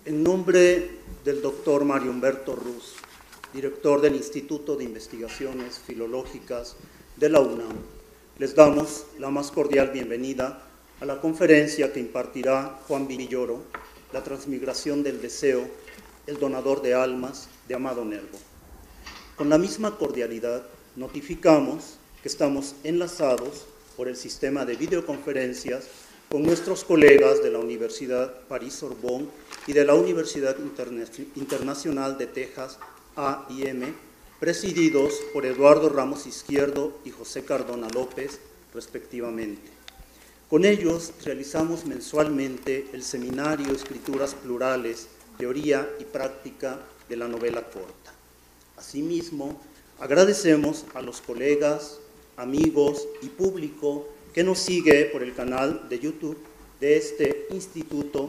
En nombre del doctor Mario Humberto Ruz, director del Instituto de Investigaciones Filológicas de la UNAM, les damos la más cordial bienvenida a la conferencia que impartirá Juan Villoro, La transmigración del deseo, el donador de almas, de Amado Nervo. Con la misma cordialidad, notificamos que estamos enlazados por el sistema de videoconferencias con nuestros colegas de la Universidad París-Sorbonne y de la Universidad Internacional de Texas, AIM, presididos por Eduardo Ramos Izquierdo y José Cardona López, respectivamente. Con ellos realizamos mensualmente el seminario Escrituras Plurales, Teoría y Práctica de la Novela Corta. Asimismo, agradecemos a los colegas, amigos y público que nos sigue por el canal de YouTube de este instituto,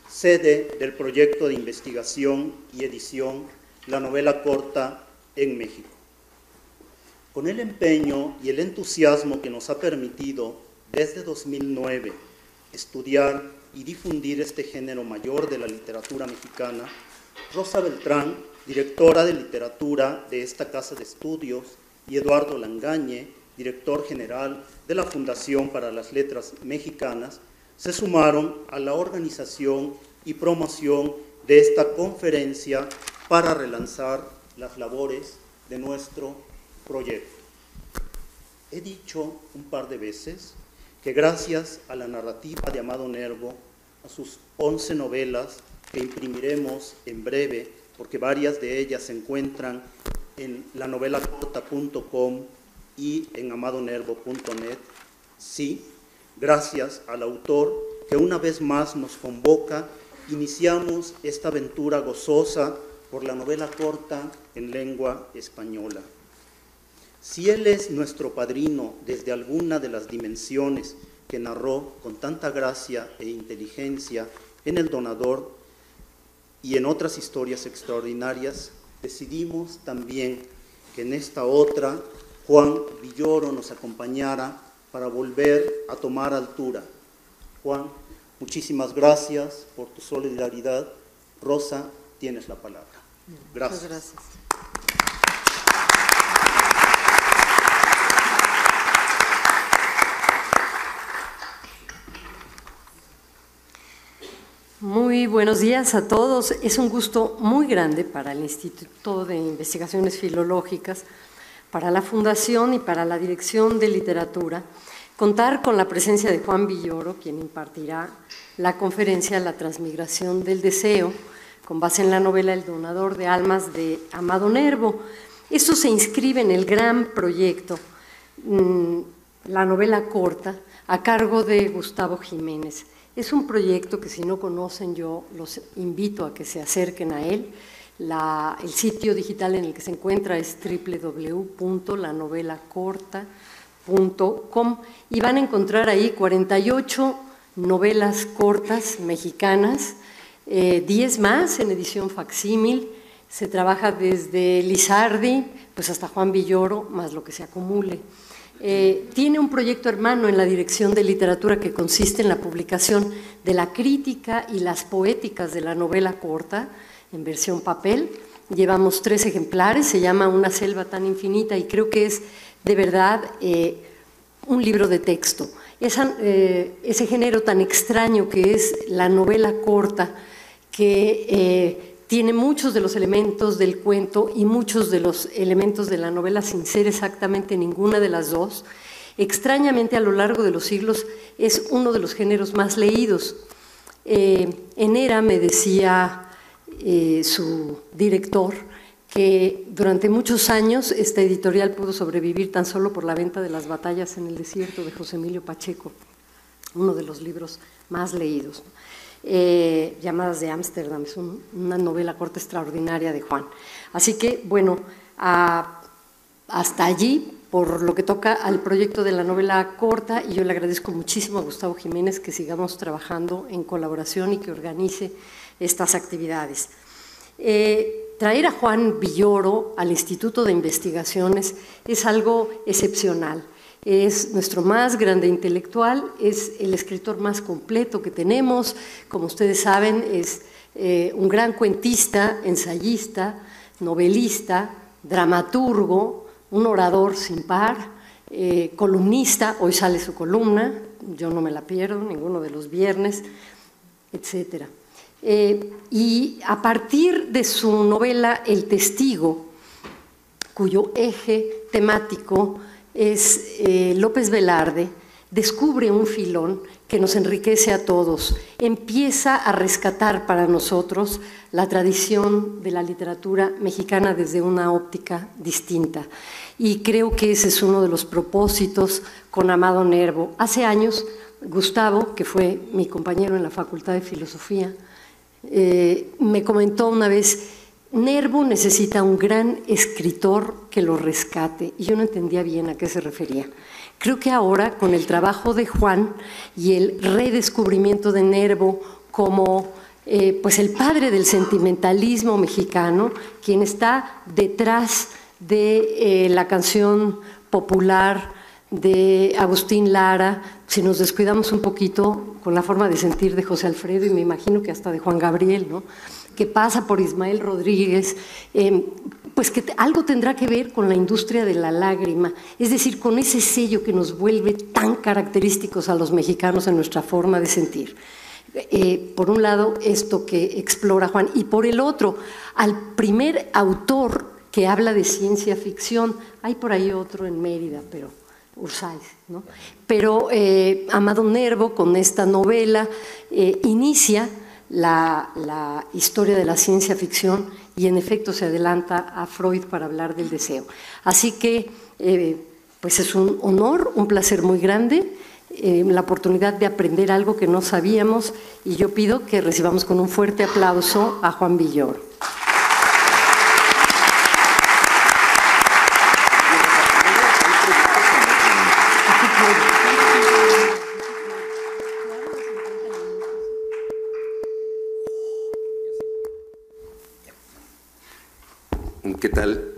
sede del proyecto de investigación y edición La Novela Corta en México. Con el empeño y el entusiasmo que nos ha permitido desde 2009 estudiar y difundir este género mayor de la literatura mexicana, Rosa Beltrán, directora de literatura de esta casa de estudios, y Eduardo Langañe, director general de la Fundación para las Letras Mexicanas, se sumaron a la organización y promoción de esta conferencia para relanzar las labores de nuestro proyecto. He dicho un par de veces que gracias a la narrativa de Amado Nervo, a sus 11 novelas que imprimiremos en breve, porque varias de ellas se encuentran en lanovelacorta.com y en amadonervo.net, sí, gracias al autor que una vez más nos convoca, iniciamos esta aventura gozosa por la novela corta en lengua española. Si él es nuestro padrino desde alguna de las dimensiones que narró con tanta gracia e inteligencia en El Donador y en otras historias extraordinarias, decidimos también que en esta otra Juan Villoro nos acompañara para volver a tomar altura. Juan, muchísimas gracias por tu solidaridad. Rosa, tienes la palabra. Gracias. Muchas gracias. Muy buenos días a todos. Es un gusto muy grande para el Instituto de Investigaciones Filológicas, para la Fundación y para la Dirección de Literatura, contar con la presencia de Juan Villoro, quien impartirá la conferencia La transmigración del deseo, con base en la novela El donador de almas de Amado Nervo. Esto se inscribe en el gran proyecto, la novela corta, a cargo de Gustavo Jiménez. Es un proyecto que, si no conocen, yo los invito a que se acerquen a él. El sitio digital en el que se encuentra es www.lanovelacorta.com y van a encontrar ahí 48 novelas cortas mexicanas, 10 más en edición facsímil. Se trabaja desde Lizardi pues hasta Juan Villoro, más lo que se acumule. Tiene un proyecto hermano en la Dirección de Literatura que consiste en la publicación de la crítica y las poéticas de la novela corta en versión papel. Llevamos 3 ejemplares, se llama Una selva tan infinita y creo que es de verdad un libro de texto. Ese género tan extraño que es la novela corta, que tiene muchos de los elementos del cuento y muchos de los elementos de la novela sin ser exactamente ninguna de las dos. Extrañamente, a lo largo de los siglos es uno de los géneros más leídos. En Era me decía su director que durante muchos años esta editorial pudo sobrevivir tan solo por la venta de Las batallas en el desierto de José Emilio Pacheco, uno de los libros más leídos. Llamadas de Ámsterdam, es una novela corta extraordinaria de Juan. Así que, bueno, hasta allí, por lo que toca al proyecto de la novela corta, y yo le agradezco muchísimo a Gustavo Jiménez que sigamos trabajando en colaboración y que organice estas actividades. Traer a Juan Villoro al Instituto de Investigaciones es algo excepcional. es nuestro más grande intelectual, es el escritor más completo que tenemos. Como ustedes saben, es un gran cuentista, ensayista, novelista, dramaturgo, un orador sin par, columnista. Hoy sale su columna, yo no me la pierdo, ninguno de los viernes, etcétera. Y a partir de su novela El Testigo, cuyo eje temático es López Velarde, descubre un filón que nos enriquece a todos, empieza a rescatar para nosotros la tradición de la literatura mexicana desde una óptica distinta. Y creo que ese es uno de los propósitos con Amado Nervo. Hace años, Gustavo, que fue mi compañero en la Facultad de Filosofía, me comentó una vez: Nervo necesita un gran escritor que lo rescate, y yo no entendía bien a qué se refería. Creo que ahora, con el trabajo de Juan y el redescubrimiento de Nervo como pues el padre del sentimentalismo mexicano, quien está detrás de la canción popular de Agustín Lara, si nos descuidamos un poquito con la forma de sentir de José Alfredo, y me imagino que hasta de Juan Gabriel, ¿no?, que pasa por Ismael Rodríguez, pues que algo tendrá que ver con la industria de la lágrima, es decir, con ese sello que nos vuelve tan característicos a los mexicanos en nuestra forma de sentir. Por un lado, esto que explora Juan, y por el otro, al primer autor que habla de ciencia ficción. Hay por ahí otro en Mérida, pero Ursáez, ¿no? Pero Amado Nervo, con esta novela, inicia la historia de la ciencia ficción y en efecto se adelanta a Freud para hablar del deseo. Así que pues es un honor, un placer muy grande, la oportunidad de aprender algo que no sabíamos, y yo pido que recibamos con un fuerte aplauso a Juan Villoro. ¿Qué tal?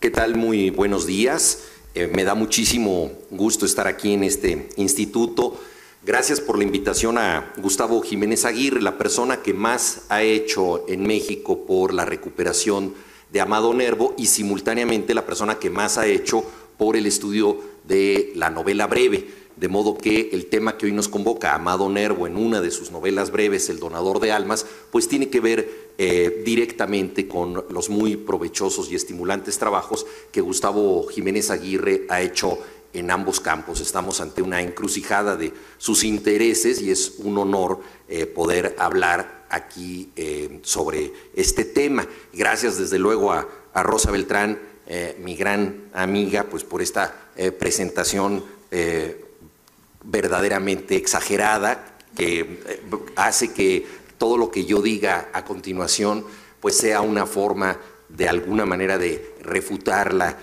¿Qué tal? Muy buenos días. Me da muchísimo gusto estar aquí en este instituto. Gracias por la invitación a Gustavo Jiménez Aguirre, la persona que más ha hecho en México por la recuperación de Amado Nervo y simultáneamente la persona que más ha hecho por el estudio de la novela breve. De modo que el tema que hoy nos convoca, Amado Nervo, en una de sus novelas breves, El Donador de Almas, pues tiene que ver directamente con los muy provechosos y estimulantes trabajos que Gustavo Jiménez Aguirre ha hecho en ambos campos. Estamos ante una encrucijada de sus intereses y es un honor poder hablar aquí sobre este tema. Gracias desde luego a Rosa Beltrán, mi gran amiga, pues por esta presentación verdaderamente exagerada, que hace que todo lo que yo diga a continuación pues sea una forma de alguna manera de refutarla,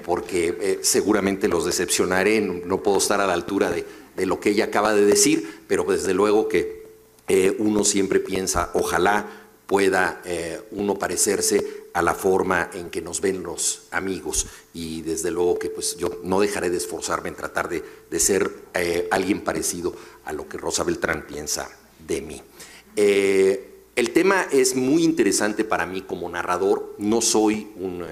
porque seguramente los decepcionaré, no puedo estar a la altura de lo que ella acaba de decir, pero desde luego que uno siempre piensa, ojalá pueda uno parecerse a la forma en que nos ven los amigos, y desde luego que pues yo no dejaré de esforzarme en tratar de ser alguien parecido a lo que Rosa Beltrán piensa de mí. El tema es muy interesante para mí como narrador. No soy un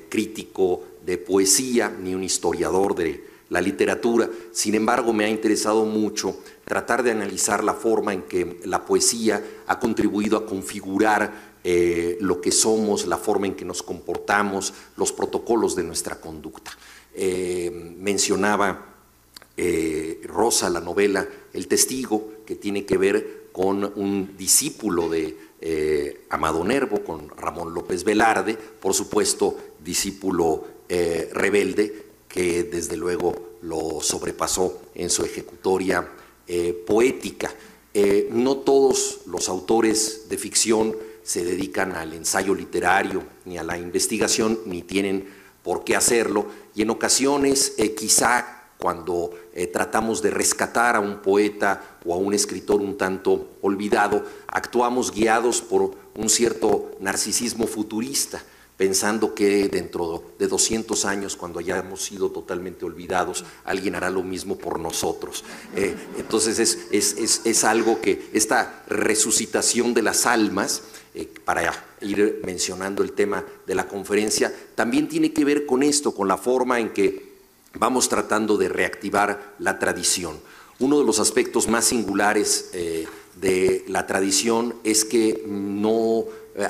crítico de poesía ni un historiador de la literatura, sin embargo me ha interesado mucho tratar de analizar la forma en que la poesía ha contribuido a configurar lo que somos, la forma en que nos comportamos, los protocolos de nuestra conducta. Mencionaba Rosa la novela El Testigo, que tiene que ver con un discípulo de Amado Nervo, con Ramón López Velarde, por supuesto discípulo rebelde, que desde luego lo sobrepasó en su ejecutoria poética. No todos los autores de ficción se dedican al ensayo literario ni a la investigación, ni tienen por qué hacerlo, y en ocasiones quizá cuando tratamos de rescatar a un poeta o a un escritor un tanto olvidado, actuamos guiados por un cierto narcisismo futurista. pensando que dentro de 200 años, cuando hayamos sido totalmente olvidados, alguien hará lo mismo por nosotros. Entonces es algo que esta resucitación de las almas, para ir mencionando el tema de la conferencia, también tiene que ver con esto, con la forma en que vamos tratando de reactivar la tradición. Uno de los aspectos más singulares de la tradición es que no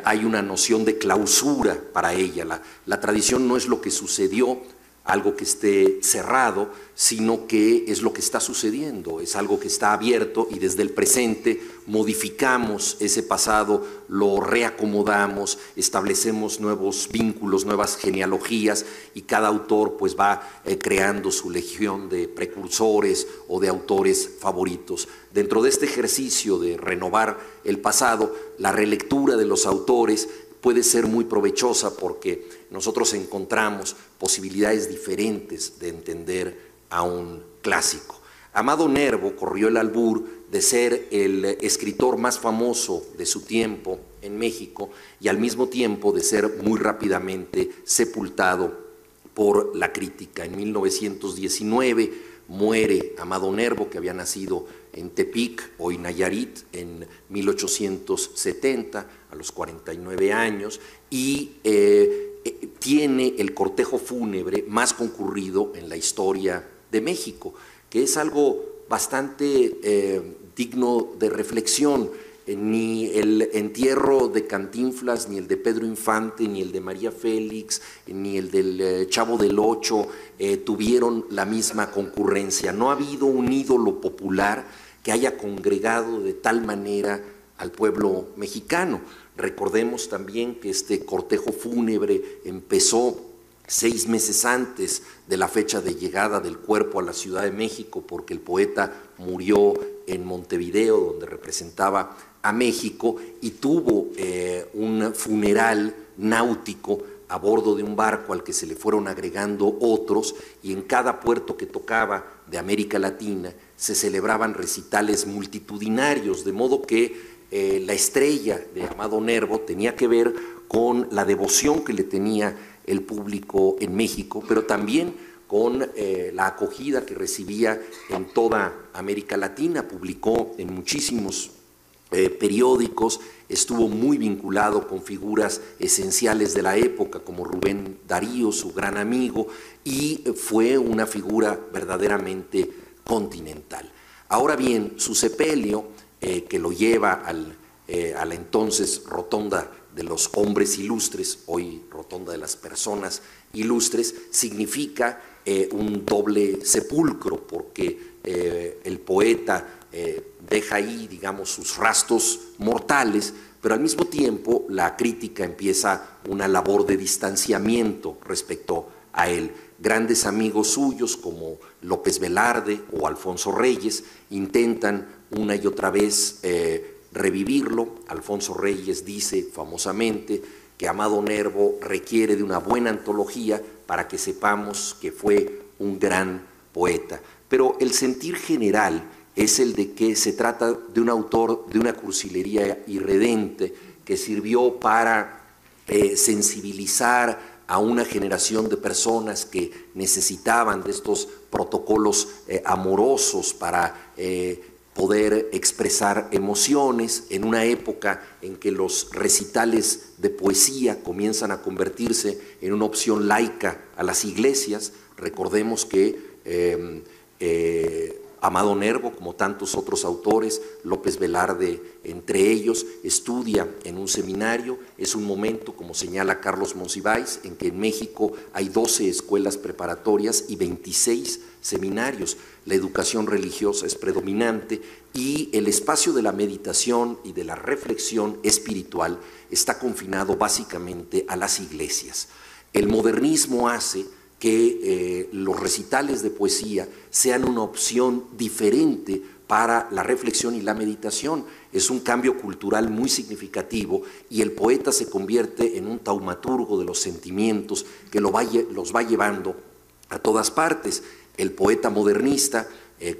hay una noción de clausura para ella. La tradición no es lo que sucedió, algo que esté cerrado, sino que es lo que está sucediendo, es algo que está abierto y desde el presente modificamos ese pasado, lo reacomodamos, establecemos nuevos vínculos, nuevas genealogías y cada autor pues va creando su legión de precursores o de autores favoritos. Dentro de este ejercicio de renovar el pasado, la relectura de los autores puede ser muy provechosa porque nosotros encontramos posibilidades diferentes de entender a un clásico. Amado Nervo corrió el albur de ser el escritor más famoso de su tiempo en México y al mismo tiempo de ser muy rápidamente sepultado por la crítica. En 1919 muere Amado Nervo, que había nacido en Tepic, hoy Nayarit, en 1870, a los 49 años, y tiene el cortejo fúnebre más concurrido en la historia de México, que es algo bastante digno de reflexión. Ni el entierro de Cantinflas, ni el de Pedro Infante, ni el de María Félix, ni el del Chavo del Ocho tuvieron la misma concurrencia. No ha habido un ídolo popular que haya congregado de tal manera al pueblo mexicano. Recordemos también que este cortejo fúnebre empezó 6 meses antes de la fecha de llegada del cuerpo a la Ciudad de México, porque el poeta murió en Montevideo, donde representaba a México, y tuvo un funeral náutico a bordo de un barco al que se le fueron agregando otros, y en cada puerto que tocaba de América Latina se celebraban recitales multitudinarios, de modo que la estrella de Amado Nervo tenía que ver con la devoción que le tenía el público en México, pero también con la acogida que recibía en toda América Latina. Publicó en muchísimos periódicos, estuvo muy vinculado con figuras esenciales de la época como Rubén Darío, su gran amigo, y fue una figura verdaderamente continental. Ahora bien, su sepelio, que lo lleva a la entonces Rotonda de los Hombres Ilustres, hoy Rotonda de las Personas Ilustres, significa un doble sepulcro, porque el poeta deja ahí, digamos, sus rastros mortales, pero al mismo tiempo la crítica empieza una labor de distanciamiento respecto a él. Grandes amigos suyos como López Velarde o Alfonso Reyes intentan una y otra vez revivirlo. Alfonso Reyes dice famosamente que Amado Nervo requiere de una buena antología para que sepamos que fue un gran poeta. Pero el sentir general es el de que se trata de un autor de una cursilería irredente que sirvió para sensibilizar a una generación de personas que necesitaban de estos protocolos amorosos para poder expresar emociones en una época en que los recitales de poesía comienzan a convertirse en una opción laica a las iglesias. Recordemos que Amado Nervo, como tantos otros autores, López Velarde entre ellos, estudia en un seminario. Es un momento, como señala Carlos Monsiváis, en que en México hay 12 escuelas preparatorias y 26 seminarios. La educación religiosa es predominante y el espacio de la meditación y de la reflexión espiritual está confinado básicamente a las iglesias. El modernismo hace que los recitales de poesía sean una opción diferente para la reflexión y la meditación. Es un cambio cultural muy significativo y el poeta se convierte en un taumaturgo de los sentimientos que los va llevando a todas partes. El poeta modernista,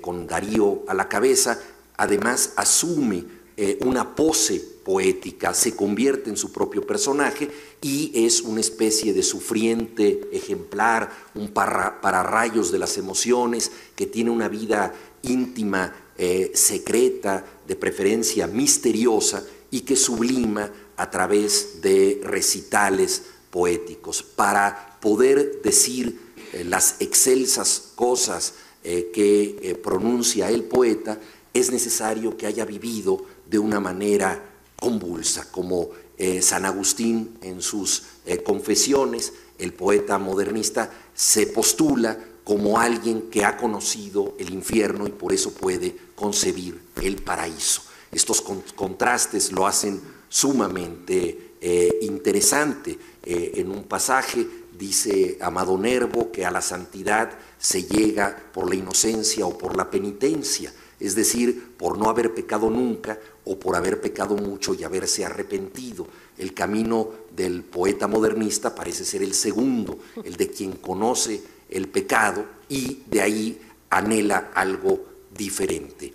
con Darío a la cabeza, además asume una pose poética, se convierte en su propio personaje y es una especie de sufriente ejemplar, un pararrayos de las emociones, que tiene una vida íntima, secreta, de preferencia misteriosa, y que sublima a través de recitales poéticos para poder decir las excelsas cosas que pronuncia el poeta. Es necesario que haya vivido de una manera convulsa, como San Agustín en sus confesiones. El poeta modernista se postula como alguien que ha conocido el infierno y por eso puede concebir el paraíso. Estos contrastes lo hacen sumamente interesante. En un pasaje dice Amado Nervo que a la santidad se llega por la inocencia o por la penitencia, es decir, por no haber pecado nunca o por haber pecado mucho y haberse arrepentido. El camino del poeta modernista parece ser el segundo, el de quien conoce el pecado y de ahí anhela algo diferente,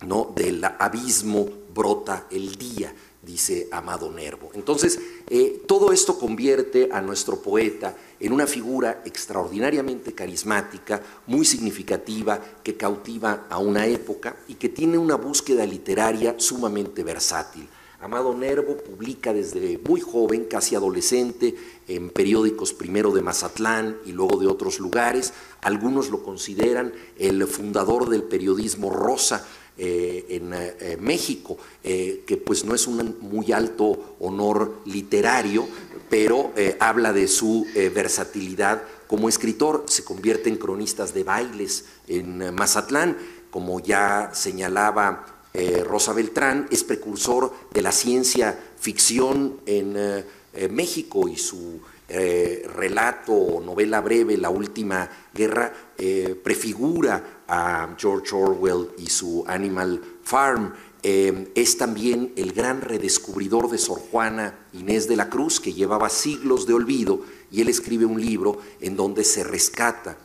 ¿no? Del abismo brota el día, dice Amado Nervo. Entonces, todo esto convierte a nuestro poeta en una figura extraordinariamente carismática, muy significativa, que cautiva a una época y que tiene una búsqueda literaria sumamente versátil. Amado Nervo publica desde muy joven, casi adolescente, en periódicos primero de Mazatlán y luego de otros lugares. Algunos lo consideran el fundador del periodismo rosa en México, que pues no es un muy alto honor literario, pero habla de su versatilidad como escritor. Se convierte en cronistas de bailes en Mazatlán, como ya señalaba Rosa Beltrán, es precursor de la ciencia ficción en México, y su relato o novela breve, La Última Guerra, prefigura a George Orwell y su Animal Farm. Es también el gran redescubridor de Sor Juana Inés de la Cruz, que llevaba siglos de olvido, y él escribe un libro en donde se rescata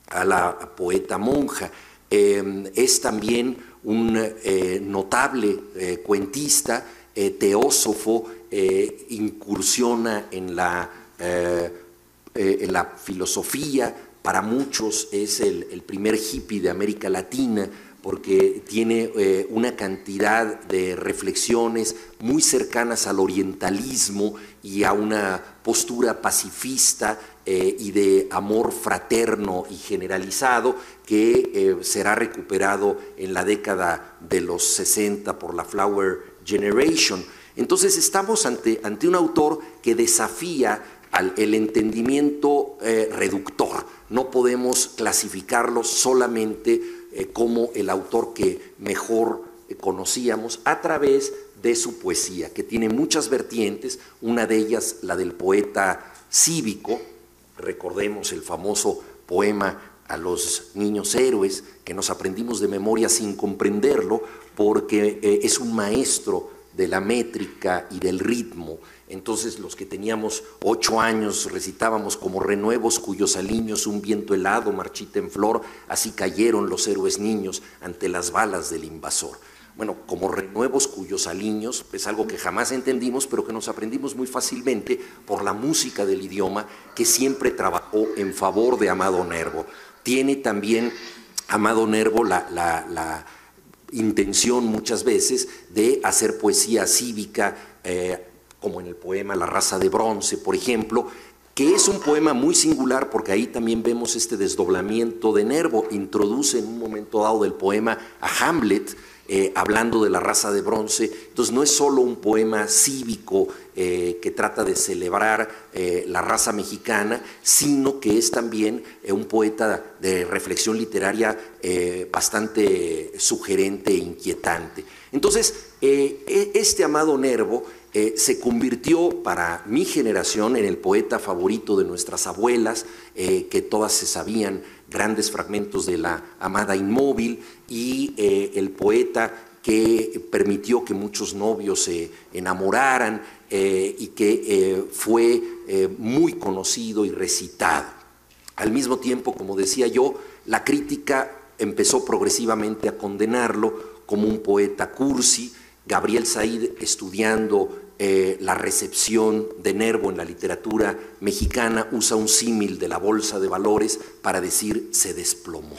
a la poeta monja. Es también un notable cuentista, teósofo, incursiona en la filosofía. Para muchos es el primer hippie de América Latina, porque tiene una cantidad de reflexiones muy cercanas al orientalismo y a una postura pacifista y de amor fraterno y generalizado, que será recuperado en la década de los 60 por la Flower Generation. Entonces estamos ante un autor que desafía el entendimiento reductor. No podemos clasificarlo solamente como el autor que mejor conocíamos a través de su poesía, que tiene muchas vertientes, una de ellas la del poeta cívico. Recordemos el famoso poema a los niños héroes, que nos aprendimos de memoria sin comprenderlo, porque es un maestro de la métrica y del ritmo. Entonces los que teníamos 8 años recitábamos como renuevos cuyos aliños un viento helado marchita en flor, así cayeron los héroes niños ante las balas del invasor. Bueno, como renuevos cuyos aliños es algo que jamás entendimos, pero que nos aprendimos muy fácilmente por la música del idioma, que siempre trabajó en favor de Amado Nervo. Tiene también Amado Nervo la intención muchas veces de hacer poesía cívica, como en el poema La raza de bronce, por ejemplo, que es un poema muy singular porque ahí también vemos este desdoblamiento de Nervo. Introduce en un momento dado del poema a Hamlet, hablando de la raza de bronce. Entonces no es solo un poema cívico que trata de celebrar la raza mexicana, sino que es también un poeta de reflexión literaria bastante sugerente e inquietante. Entonces, este Amado Nervo se convirtió para mi generación en el poeta favorito de nuestras abuelas, que todas se sabían grandes fragmentos de La amada inmóvil, y el poeta que permitió que muchos novios se enamoraran y que fue muy conocido y recitado. Al mismo tiempo, como decía yo, la crítica empezó progresivamente a condenarlo como un poeta cursi, Gabriel Said, estudiando la recepción de Nervo en la literatura mexicana, usa un símil de la bolsa de valores para decir se desplomó.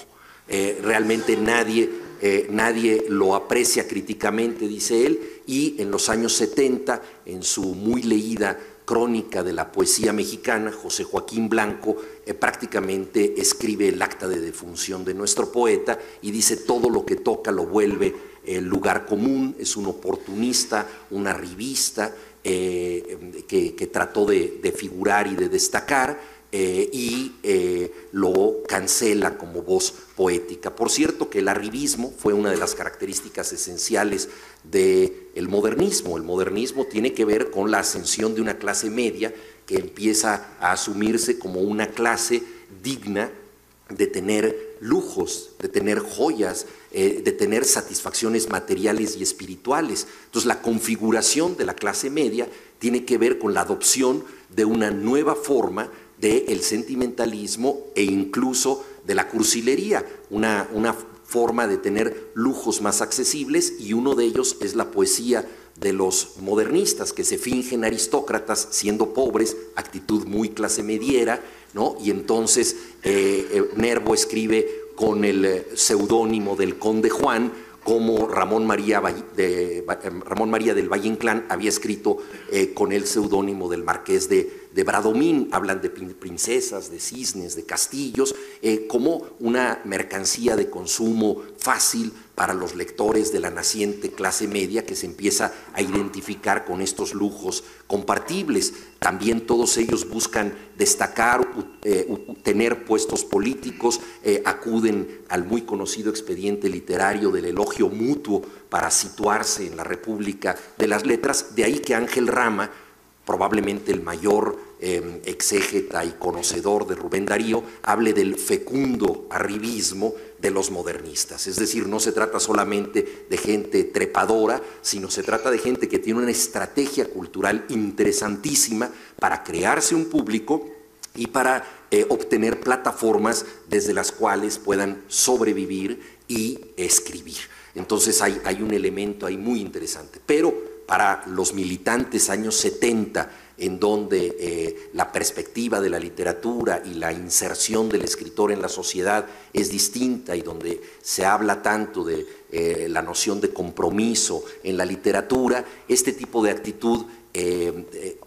Realmente nadie lo aprecia críticamente, dice él, y en los años 70, en su muy leída Crónica de la Poesía Mexicana, José Joaquín Blanco prácticamente escribe el acta de defunción de nuestro poeta y dice todo lo que toca lo vuelve lugar común, es un oportunista, un arribista que trató de figurar y de destacar y lo cancela como voz poética. Por cierto que el arribismo fue una de las características esenciales del modernismo. El modernismo tiene que ver con la ascensión de una clase media que empieza a asumirse como una clase digna de tener lujos, de tener joyas, de tener satisfacciones materiales y espirituales. Entonces la configuración de la clase media tiene que ver con la adopción de una nueva forma del sentimentalismo e incluso de la cursilería, una forma de tener lujos más accesibles, y uno de ellos es la poesía de los modernistas, que se fingen aristócratas siendo pobres, actitud muy clase mediera, ¿no? Y entonces Nervo escribe con el seudónimo del Conde Juan, como Ramón María del Valle Inclán había escrito con el seudónimo del Marqués de Bradomín. Hablan de princesas, de cisnes, de castillos, como una mercancía de consumo fácil para los lectores de la naciente clase media, que se empieza a identificar con estos lujos compartibles. También todos ellos buscan destacar, tener puestos políticos, acuden al muy conocido expediente literario del elogio mutuo para situarse en la República de las Letras. De ahí que Ángel Rama, probablemente el mayor exégeta y conocedor de Rubén Darío, hable del fecundo arribismo de los modernistas. Es decir, no se trata solamente de gente trepadora, sino se trata de gente que tiene una estrategia cultural interesantísima para crearse un público y para obtener plataformas desde las cuales puedan sobrevivir y escribir. Entonces hay un elemento ahí muy interesante. Pero para los militantes años 70, en donde la perspectiva de la literatura y la inserción del escritor en la sociedad es distinta, y donde se habla tanto de la noción de compromiso en la literatura, este tipo de actitud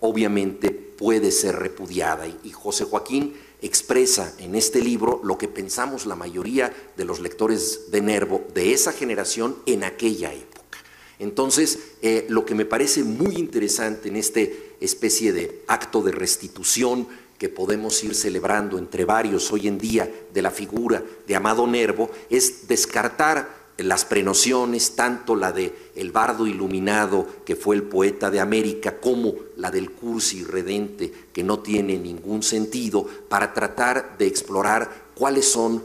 obviamente puede ser repudiada, y José Joaquín expresa en este libro lo que pensamos la mayoría de los lectores de Nervo de esa generación en aquella época. Entonces, lo que me parece muy interesante en este especie de acto de restitución que podemos ir celebrando entre varios hoy en día de la figura de Amado Nervo es descartar las prenociones, tanto la de el bardo iluminado, que fue el poeta de América, como la del cursi irredente, que no tiene ningún sentido, para tratar de explorar cuáles son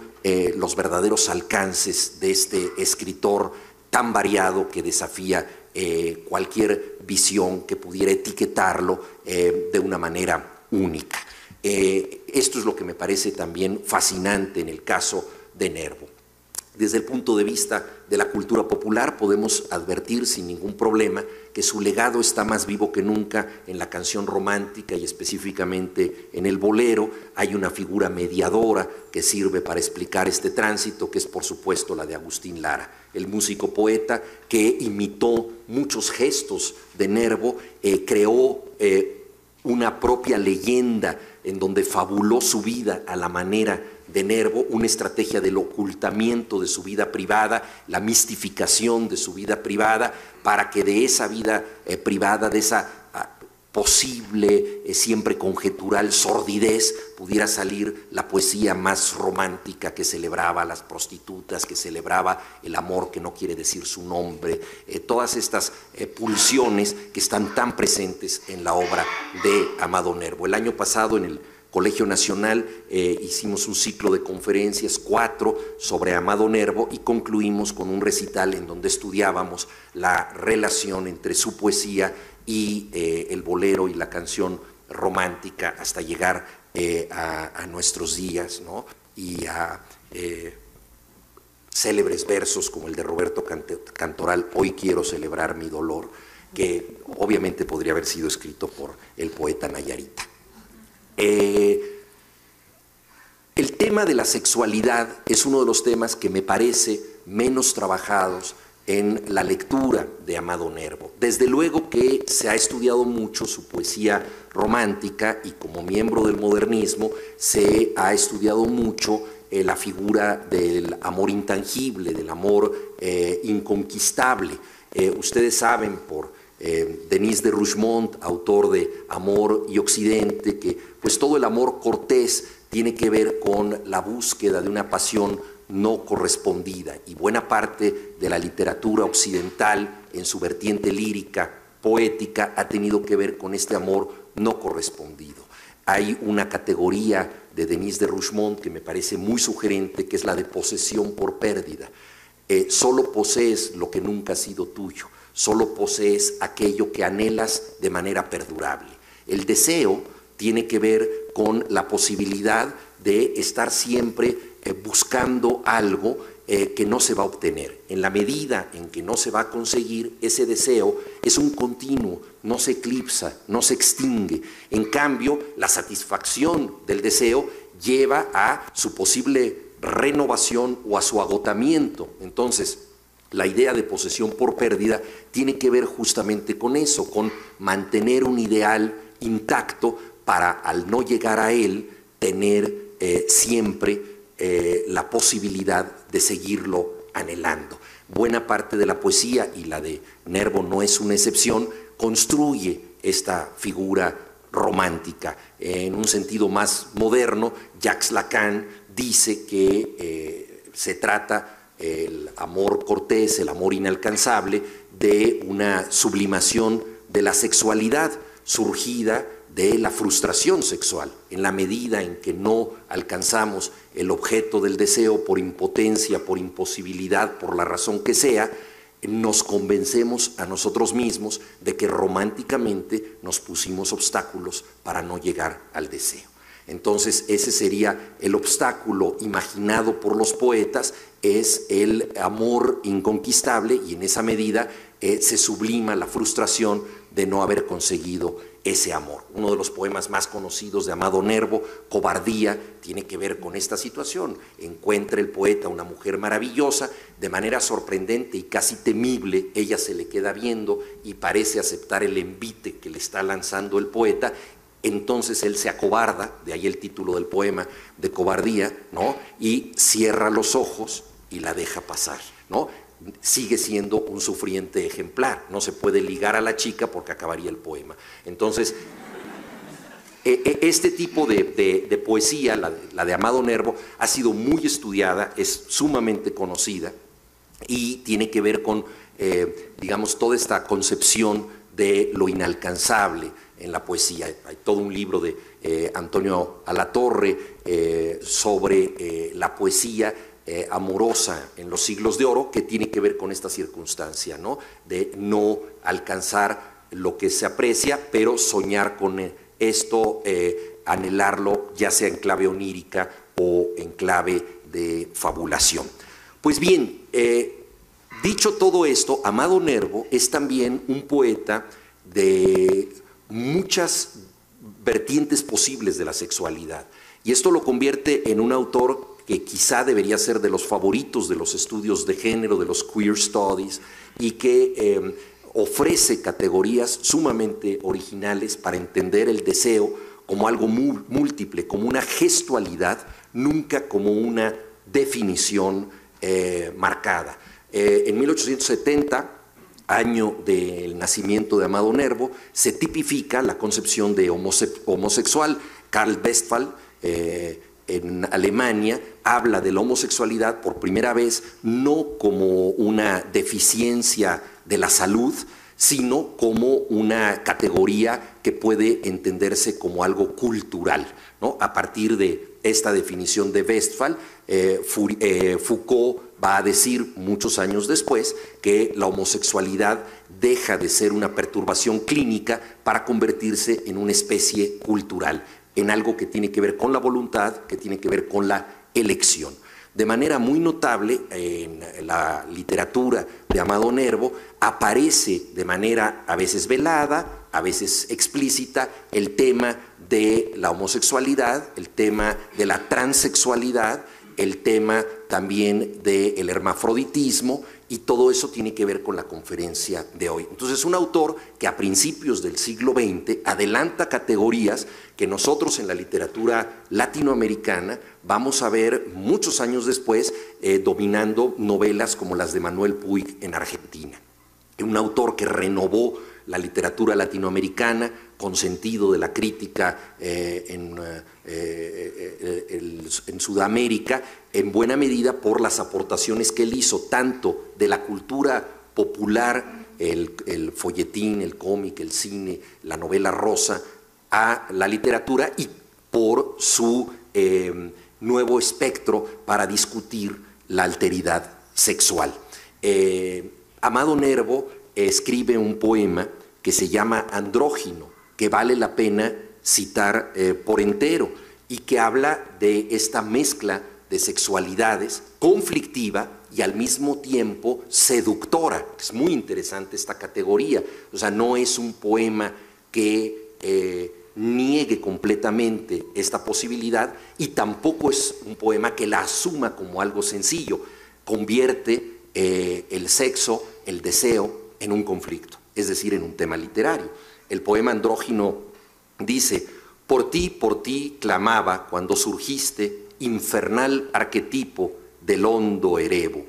los verdaderos alcances de este escritor tan variado que desafía cualquier visión que pudiera etiquetarlo de una manera única. Esto es lo que me parece también fascinante en el caso de Nervo. Desde el punto de vista de la cultura popular podemos advertir sin ningún problema que su legado está más vivo que nunca en la canción romántica y específicamente en el bolero. Hay una figura mediadora que sirve para explicar este tránsito, que es por supuesto la de Agustín Lara, el músico poeta que imitó muchos gestos de Nervo, creó una propia leyenda en donde fabuló su vida a la manera de Nervo, una estrategia del ocultamiento de su vida privada, la mistificación de su vida privada, para que de esa vida privada, de esa posible, siempre conjetural sordidez, pudiera salir la poesía más romántica que celebraba a las prostitutas, que celebraba el amor que no quiere decir su nombre, todas estas pulsiones que están tan presentes en la obra de Amado Nervo. El año pasado en el Colegio Nacional hicimos un ciclo de conferencias, 4, sobre Amado Nervo, y concluimos con un recital en donde estudiábamos la relación entre su poesía y el bolero y la canción romántica hasta llegar a nuestros días, ¿no? Y a célebres versos como el de Roberto Cantoral, Hoy quiero celebrar mi dolor, que obviamente podría haber sido escrito por el poeta Nayarita. El tema de la sexualidad es uno de los temas que me parece menos trabajados en la lectura de Amado Nervo. Desde luego que se ha estudiado mucho su poesía romántica y como miembro del modernismo se ha estudiado mucho la figura del amor intangible, del amor inconquistable. Ustedes saben por Denis de Rougemont, autor de Amor y Occidente, que pues todo el amor cortés tiene que ver con la búsqueda de una pasión no correspondida, y buena parte de la literatura occidental en su vertiente lírica, poética, ha tenido que ver con este amor no correspondido. Hay una categoría de Denis de Rougemont que me parece muy sugerente, que es la de posesión por pérdida. Solo posees lo que nunca ha sido tuyo, solo posees aquello que anhelas de manera perdurable. El deseo tiene que ver con la posibilidad de estar siempre buscando algo que no se va a obtener. En la medida en que no se va a conseguir, ese deseo es un continuo, no se eclipsa, no se extingue. En cambio, la satisfacción del deseo lleva a su posible renovación o a su agotamiento. Entonces, la idea de posesión por pérdida tiene que ver justamente con eso, con mantener un ideal intacto para, al no llegar a él, tener siempre la posibilidad de seguirlo anhelando. Buena parte de la poesía, y la de Nervo no es una excepción, construye esta figura romántica. En un sentido más moderno, Jacques Lacan dice que se trata el amor cortés, el amor inalcanzable, de una sublimación de la sexualidad surgida de la frustración sexual. En la medida en que no alcanzamos el objeto del deseo por impotencia, por imposibilidad, por la razón que sea, nos convencemos a nosotros mismos de que románticamente nos pusimos obstáculos para no llegar al deseo. Entonces ese sería el obstáculo imaginado por los poetas, es el amor inconquistable, y en esa medida se sublima la frustración de no haber conseguido ese amor. Uno de los poemas más conocidos de Amado Nervo, Cobardía, tiene que ver con esta situación. Encuentra el poeta una mujer maravillosa, de manera sorprendente y casi temible, ella se le queda viendo y parece aceptar el envite que le está lanzando el poeta. Entonces él se acobarda, de ahí el título del poema de Cobardía, ¿no? Y cierra los ojos y la deja pasar, ¿no? Sigue siendo un sufriente ejemplar, no se puede ligar a la chica porque acabaría el poema. Entonces, este tipo de poesía, la de Amado Nervo, ha sido muy estudiada, es sumamente conocida y tiene que ver con, digamos, toda esta concepción de lo inalcanzable en la poesía. Hay todo un libro de Antonio Alatorre sobre la poesía amorosa en los siglos de oro, que tiene que ver con esta circunstancia, ¿no? De no alcanzar lo que se aprecia, pero soñar con esto, anhelarlo, ya sea en clave onírica o en clave de fabulación. Pues bien, dicho todo esto, Amado Nervo es también un poeta de muchas vertientes posibles de la sexualidad, y esto lo convierte en un autor que quizá debería ser de los favoritos de los estudios de género, de los queer studies, y que ofrece categorías sumamente originales para entender el deseo como algo múltiple, como una gestualidad, nunca como una definición marcada. En 1870, año del nacimiento de Amado Nervo, se tipifica la concepción de homosexual. Karl Westphal, en Alemania, habla de la homosexualidad por primera vez no como una deficiencia de la salud, sino como una categoría que puede entenderse como algo cultural, ¿no? A partir de esta definición de Westphal, Foucault va a decir muchos años después que la homosexualidad deja de ser una perturbación clínica para convertirse en una especie cultural, en algo que tiene que ver con la voluntad, que tiene que ver con la elección. De manera muy notable en la literatura de Amado Nervo aparece de manera a veces velada, a veces explícita, el tema de la homosexualidad, el tema de la transexualidad, el tema también del hermafroditismo, y todo eso tiene que ver con la conferencia de hoy. Entonces, un autor que a principios del siglo XX adelanta categorías que nosotros en la literatura latinoamericana vamos a ver muchos años después dominando novelas como las de Manuel Puig en Argentina. Un autor que renovó la literatura latinoamericana con sentido de la crítica en Sudamérica, en buena medida por las aportaciones que él hizo, tanto de la cultura popular, el folletín, el cómic, el cine, la novela rosa, a la literatura, y por su nuevo espectro para discutir la alteridad sexual. Amado Nervo escribe un poema que se llama Andrógino, que vale la pena citar por entero, y que habla de esta mezcla de sexualidades conflictiva y al mismo tiempo seductora. Es muy interesante esta categoría. O sea, no es un poema que niegue completamente esta posibilidad, y tampoco es un poema que la asuma como algo sencillo. Convierte el sexo, el deseo, en un conflicto, es decir, en un tema literario. El poema Andrógino dice: por ti clamaba cuando surgiste, infernal arquetipo del hondo erebo.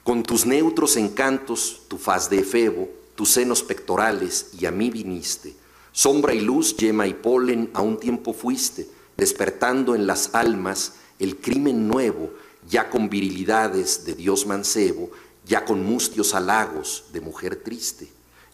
Con tus neutros encantos, tu faz de efebo, tus senos pectorales, y a mí viniste. Sombra y luz, yema y polen, a un tiempo fuiste, despertando en las almas el crimen nuevo, ya con virilidades de Dios mancebo, ya con mustios halagos de mujer triste.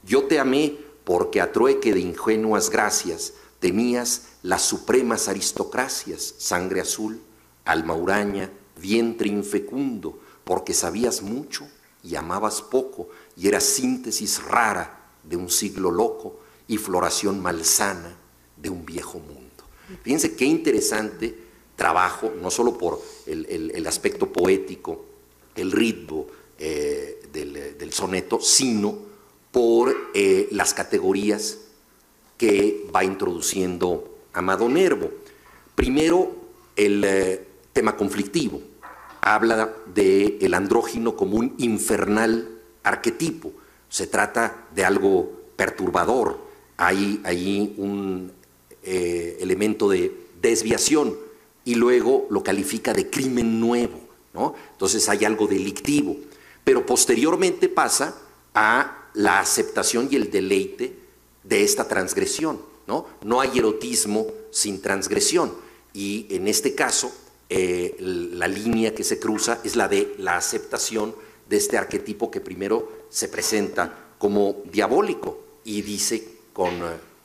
Yo te amé porque a trueque de ingenuas gracias tenías las supremas aristocracias, sangre azul, alma huraña, vientre infecundo, porque sabías mucho y amabas poco, y eras síntesis rara de un siglo loco y floración malsana de un viejo mundo. Fíjense qué interesante trabajo, no solo por el aspecto poético, el ritmo del soneto, sino por las categorías que va introduciendo Amado Nervo. Primero, el tema conflictivo. Habla del andrógino como un infernal arquetipo. Se trata de algo perturbador. Hay ahí un elemento de desviación, y luego lo califica de crimen nuevo, ¿no? Entonces hay algo delictivo. Pero posteriormente pasa a la aceptación y el deleite de esta transgresión, ¿no? No hay erotismo sin transgresión, y en este caso la línea que se cruza es la de la aceptación de este arquetipo que primero se presenta como diabólico, y dice con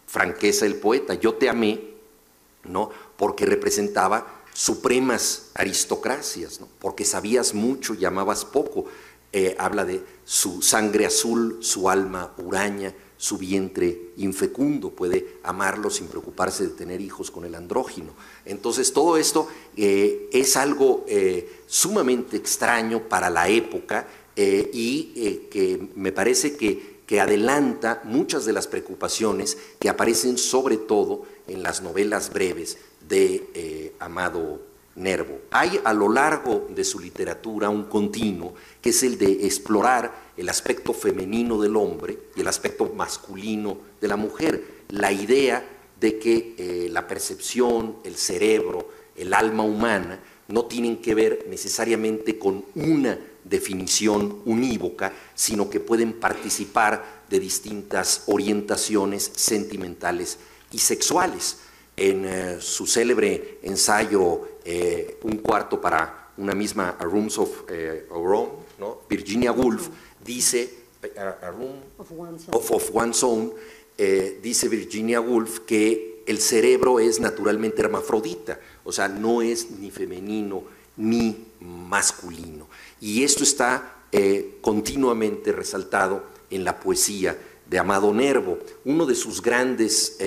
franqueza el poeta: yo te amé, ¿no? Porque representaba supremas aristocracias, ¿no? Porque sabías mucho y amabas poco. Habla de su sangre azul, su alma huraña, su vientre infecundo, puede amarlo sin preocuparse de tener hijos con el andrógino. Entonces todo esto es algo sumamente extraño para la época, y que me parece que adelanta muchas de las preocupaciones que aparecen sobre todo en las novelas breves de Amado Nervo. Hay a lo largo de su literatura un continuo que es el de explorar el aspecto femenino del hombre y el aspecto masculino de la mujer. La idea de que la percepción, el cerebro, el alma humana no tienen que ver necesariamente con una definición unívoca, sino que pueden participar de distintas orientaciones sentimentales y sexuales. En su célebre ensayo Un cuarto para una misma, A Room of Rome, ¿no? Virginia Woolf dice, A Room of One's Own, dice Virginia Woolf que el cerebro es naturalmente hermafrodita, o sea, no es ni femenino ni masculino. Y esto está continuamente resaltado en la poesía de Amado Nervo. Uno de sus grandes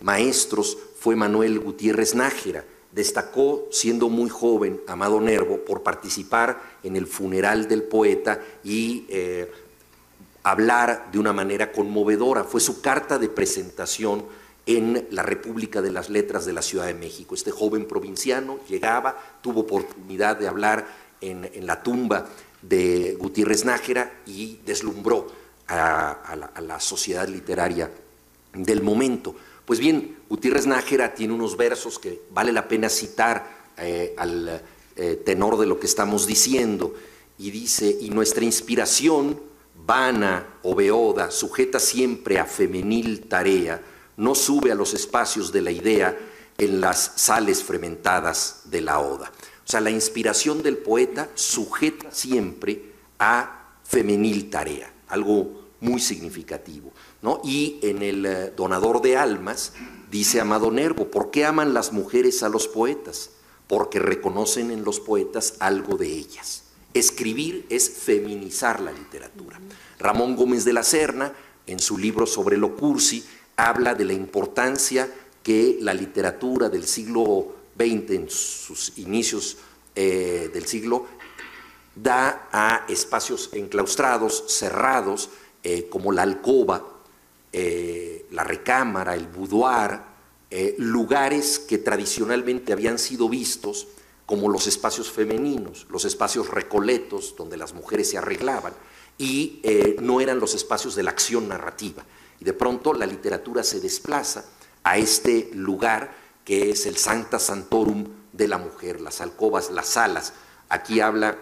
maestros fue Manuel Gutiérrez Nájera, Destacó, siendo muy joven, Amado Nervo por participar en el funeral del poeta y hablar de una manera conmovedora. Fue su carta de presentación en la República de las Letras de la Ciudad de México. Este joven provinciano llegaba, tuvo oportunidad de hablar en la tumba de Gutiérrez Nájera y deslumbró a la sociedad literaria del momento. Pues bien, Gutiérrez Nájera tiene unos versos que vale la pena citar al tenor de lo que estamos diciendo, y dice: y nuestra inspiración, vana o beoda, sujeta siempre a femenil tarea, no sube a los espacios de la idea en las sales fermentadas de la oda. O sea, la inspiración del poeta sujeta siempre a femenil tarea, algo muy significativo, ¿no? Y en el Donador de Almas dice Amado Nervo: ¿por qué aman las mujeres a los poetas? Porque reconocen en los poetas algo de ellas. Escribir es feminizar la literatura. Ramón Gómez de la Serna, en su libro sobre lo cursi, habla de la importancia que la literatura del siglo XX, en sus inicios del siglo, da a espacios enclaustrados, cerrados, como la alcoba, la recámara, el boudoir, lugares que tradicionalmente habían sido vistos como los espacios femeninos, los espacios recoletos donde las mujeres se arreglaban, y no eran los espacios de la acción narrativa. Y de pronto la literatura se desplaza a este lugar que es el Sancta Sanctorum de la mujer, las alcobas, las salas. Aquí habla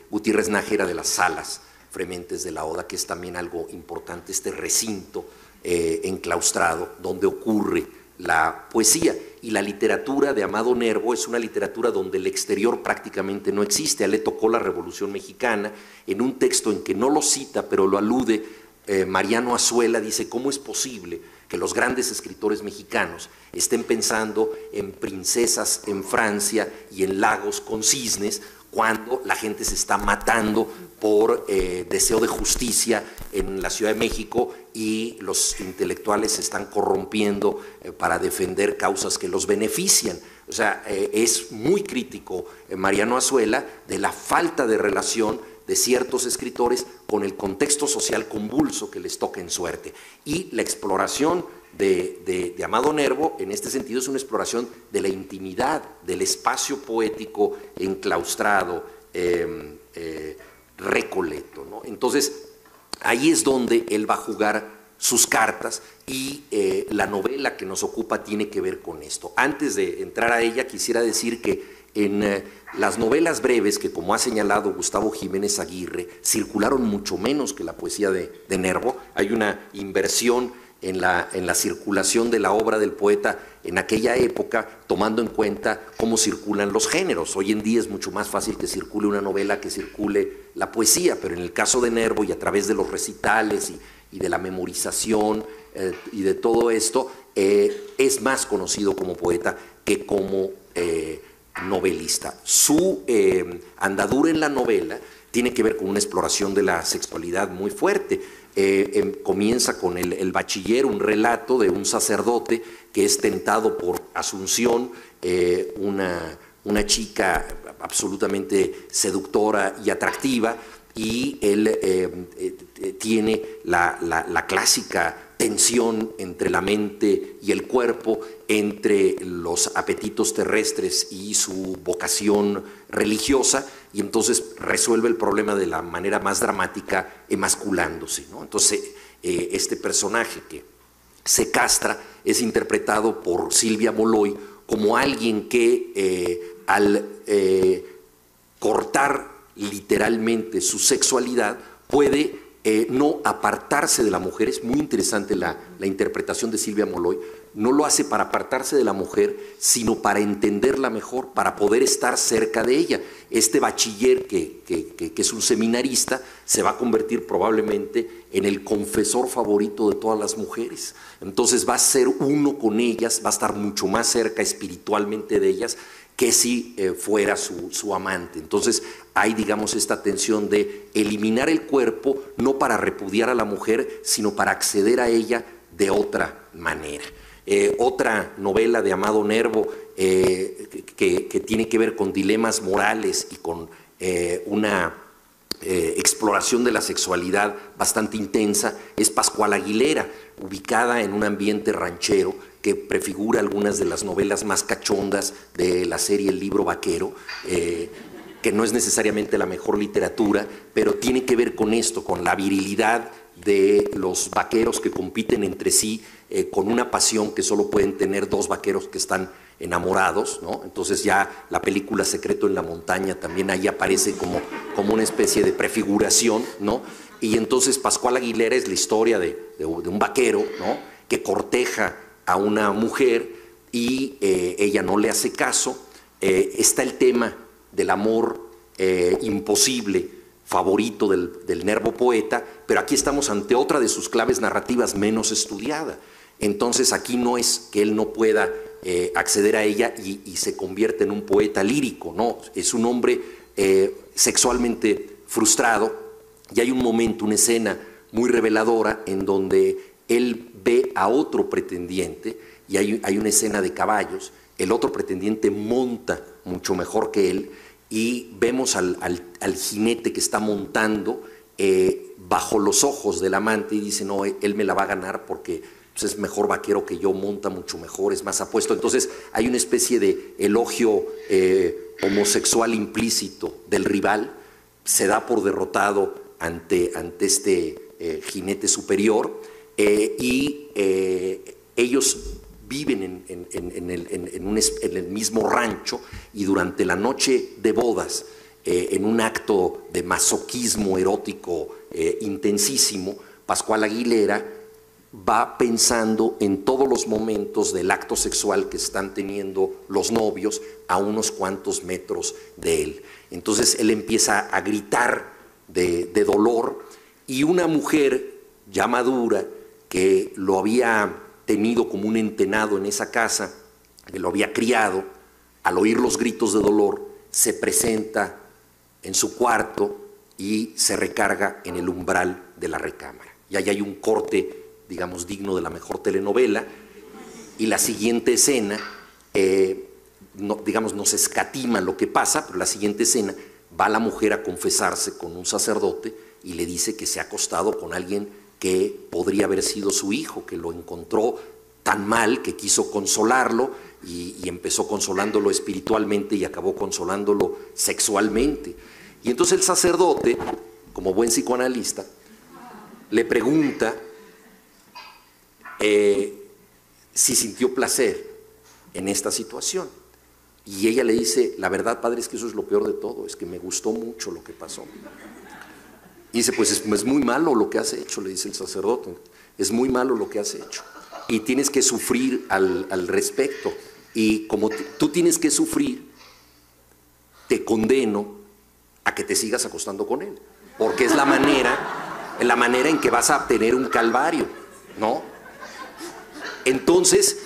Gutiérrez Nájera de las salas frementes de la oda, que es también algo importante, este recinto enclaustrado donde ocurre la poesía. Y la literatura de Amado Nervo es una literatura donde el exterior prácticamente no existe. A él le tocó la Revolución Mexicana, en un texto en que no lo cita, pero lo alude Mariano Azuela, dice: ¿cómo es posible que los grandes escritores mexicanos estén pensando en princesas en Francia y en lagos con cisnes, cuando la gente se está matando por deseo de justicia en la Ciudad de México y los intelectuales se están corrompiendo para defender causas que los benefician? O sea, es muy crítico Mariano Azuela de la falta de relación de ciertos escritores con el contexto social convulso que les toca en suerte. Y la exploración de Amado Nervo, en este sentido, es una exploración de la intimidad, del espacio poético enclaustrado, recoleto, ¿no? Entonces, ahí es donde él va a jugar sus cartas, y la novela que nos ocupa tiene que ver con esto. Antes de entrar a ella, quisiera decir que en las novelas breves, que como ha señalado Gustavo Jiménez Aguirre, circularon mucho menos que la poesía de Nervo, hay una inversión en la circulación de la obra del poeta en aquella época, tomando en cuenta cómo circulan los géneros. Hoy en día es mucho más fácil que circule una novela que circule la poesía, pero en el caso de Nervo, y a través de los recitales y de la memorización y de todo esto, es más conocido como poeta que como novelista. Su andadura en la novela tiene que ver con una exploración de la sexualidad muy fuerte. Comienza con el bachiller, un relato de un sacerdote que es tentado por Asunción, una chica absolutamente seductora y atractiva, y él tiene la clásica tensión entre la mente y el cuerpo, entre los apetitos terrestres y su vocación religiosa, y entonces resuelve el problema de la manera más dramática, emasculándose, ¿no? Entonces, este personaje que se castra es interpretado por Silvia Moloy como alguien que al cortar literalmente su sexualidad puede no apartarse de la mujer. Es muy interesante la interpretación de Silvia Moloy. No lo hace para apartarse de la mujer, sino para entenderla mejor, para poder estar cerca de ella. Este bachiller que es un seminarista se va a convertir probablemente en el confesor favorito de todas las mujeres. Entonces va a ser uno con ellas, va a estar mucho más cerca espiritualmente de ellas que si fuera su amante. Entonces hay, digamos, esta tensión de eliminar el cuerpo, no para repudiar a la mujer, sino para acceder a ella de otra manera. Otra novela de Amado Nervo que tiene que ver con dilemas morales y con una exploración de la sexualidad bastante intensa es Pascual Aguilera, ubicada en un ambiente ranchero que prefigura algunas de las novelas más cachondas de la serie El Libro Vaquero, que no es necesariamente la mejor literatura, pero tiene que ver con esto, con la virilidad de los vaqueros que compiten entre sí con una pasión que solo pueden tener dos vaqueros que están enamorados, ¿no? Entonces ya la película Secreto en la Montaña también ahí aparece como una especie de prefiguración, ¿no? Y entonces Pascual Aguilera es la historia de un vaquero, ¿no?, que corteja a una mujer y ella no le hace caso. Está el tema del amor imposible, favorito del Nervo poeta, pero aquí estamos ante otra de sus claves narrativas menos estudiada. Entonces aquí no es que él no pueda acceder a ella y se convierte en un poeta lírico, no, es un hombre sexualmente frustrado, y hay un momento, una escena muy reveladora en donde él ve a otro pretendiente y hay una escena de caballos, el otro pretendiente monta mucho mejor que él y vemos al jinete que está montando bajo los ojos del amante y dice, no, él me la va a ganar porque pues, es mejor vaquero que yo, monta mucho mejor, es más apuesto. Entonces hay una especie de elogio homosexual implícito del rival, se da por derrotado ante este jinete superior y ellos viven en el mismo rancho y durante la noche de bodas, en un acto de masoquismo erótico intensísimo, Pascual Aguilera va pensando en todos los momentos del acto sexual que están teniendo los novios a unos cuantos metros de él. Entonces él empieza a gritar de dolor y una mujer ya madura que lo había tenido como un entenado en esa casa, que lo había criado, al oír los gritos de dolor, se presenta en su cuarto y se recarga en el umbral de la recámara. Y ahí hay un corte, digamos, digno de la mejor telenovela, y la siguiente escena, digamos, nos escatima lo que pasa, pero la siguiente escena va la mujer a confesarse con un sacerdote y le dice que se ha acostado con alguien que podría haber sido su hijo, que lo encontró tan mal que quiso consolarlo y empezó consolándolo espiritualmente y acabó consolándolo sexualmente. Y entonces el sacerdote, como buen psicoanalista, le pregunta si sintió placer en esta situación. Y ella le dice, la verdad, padre, es que eso es lo peor de todo, es que me gustó mucho lo que pasó. Y dice, pues es muy malo lo que has hecho, le dice el sacerdote, es muy malo lo que has hecho. Y tienes que sufrir al respecto. Y como tú tienes que sufrir, te condeno a que te sigas acostando con él. Porque es la manera en que vas a obtener un calvario, ¿no? Entonces,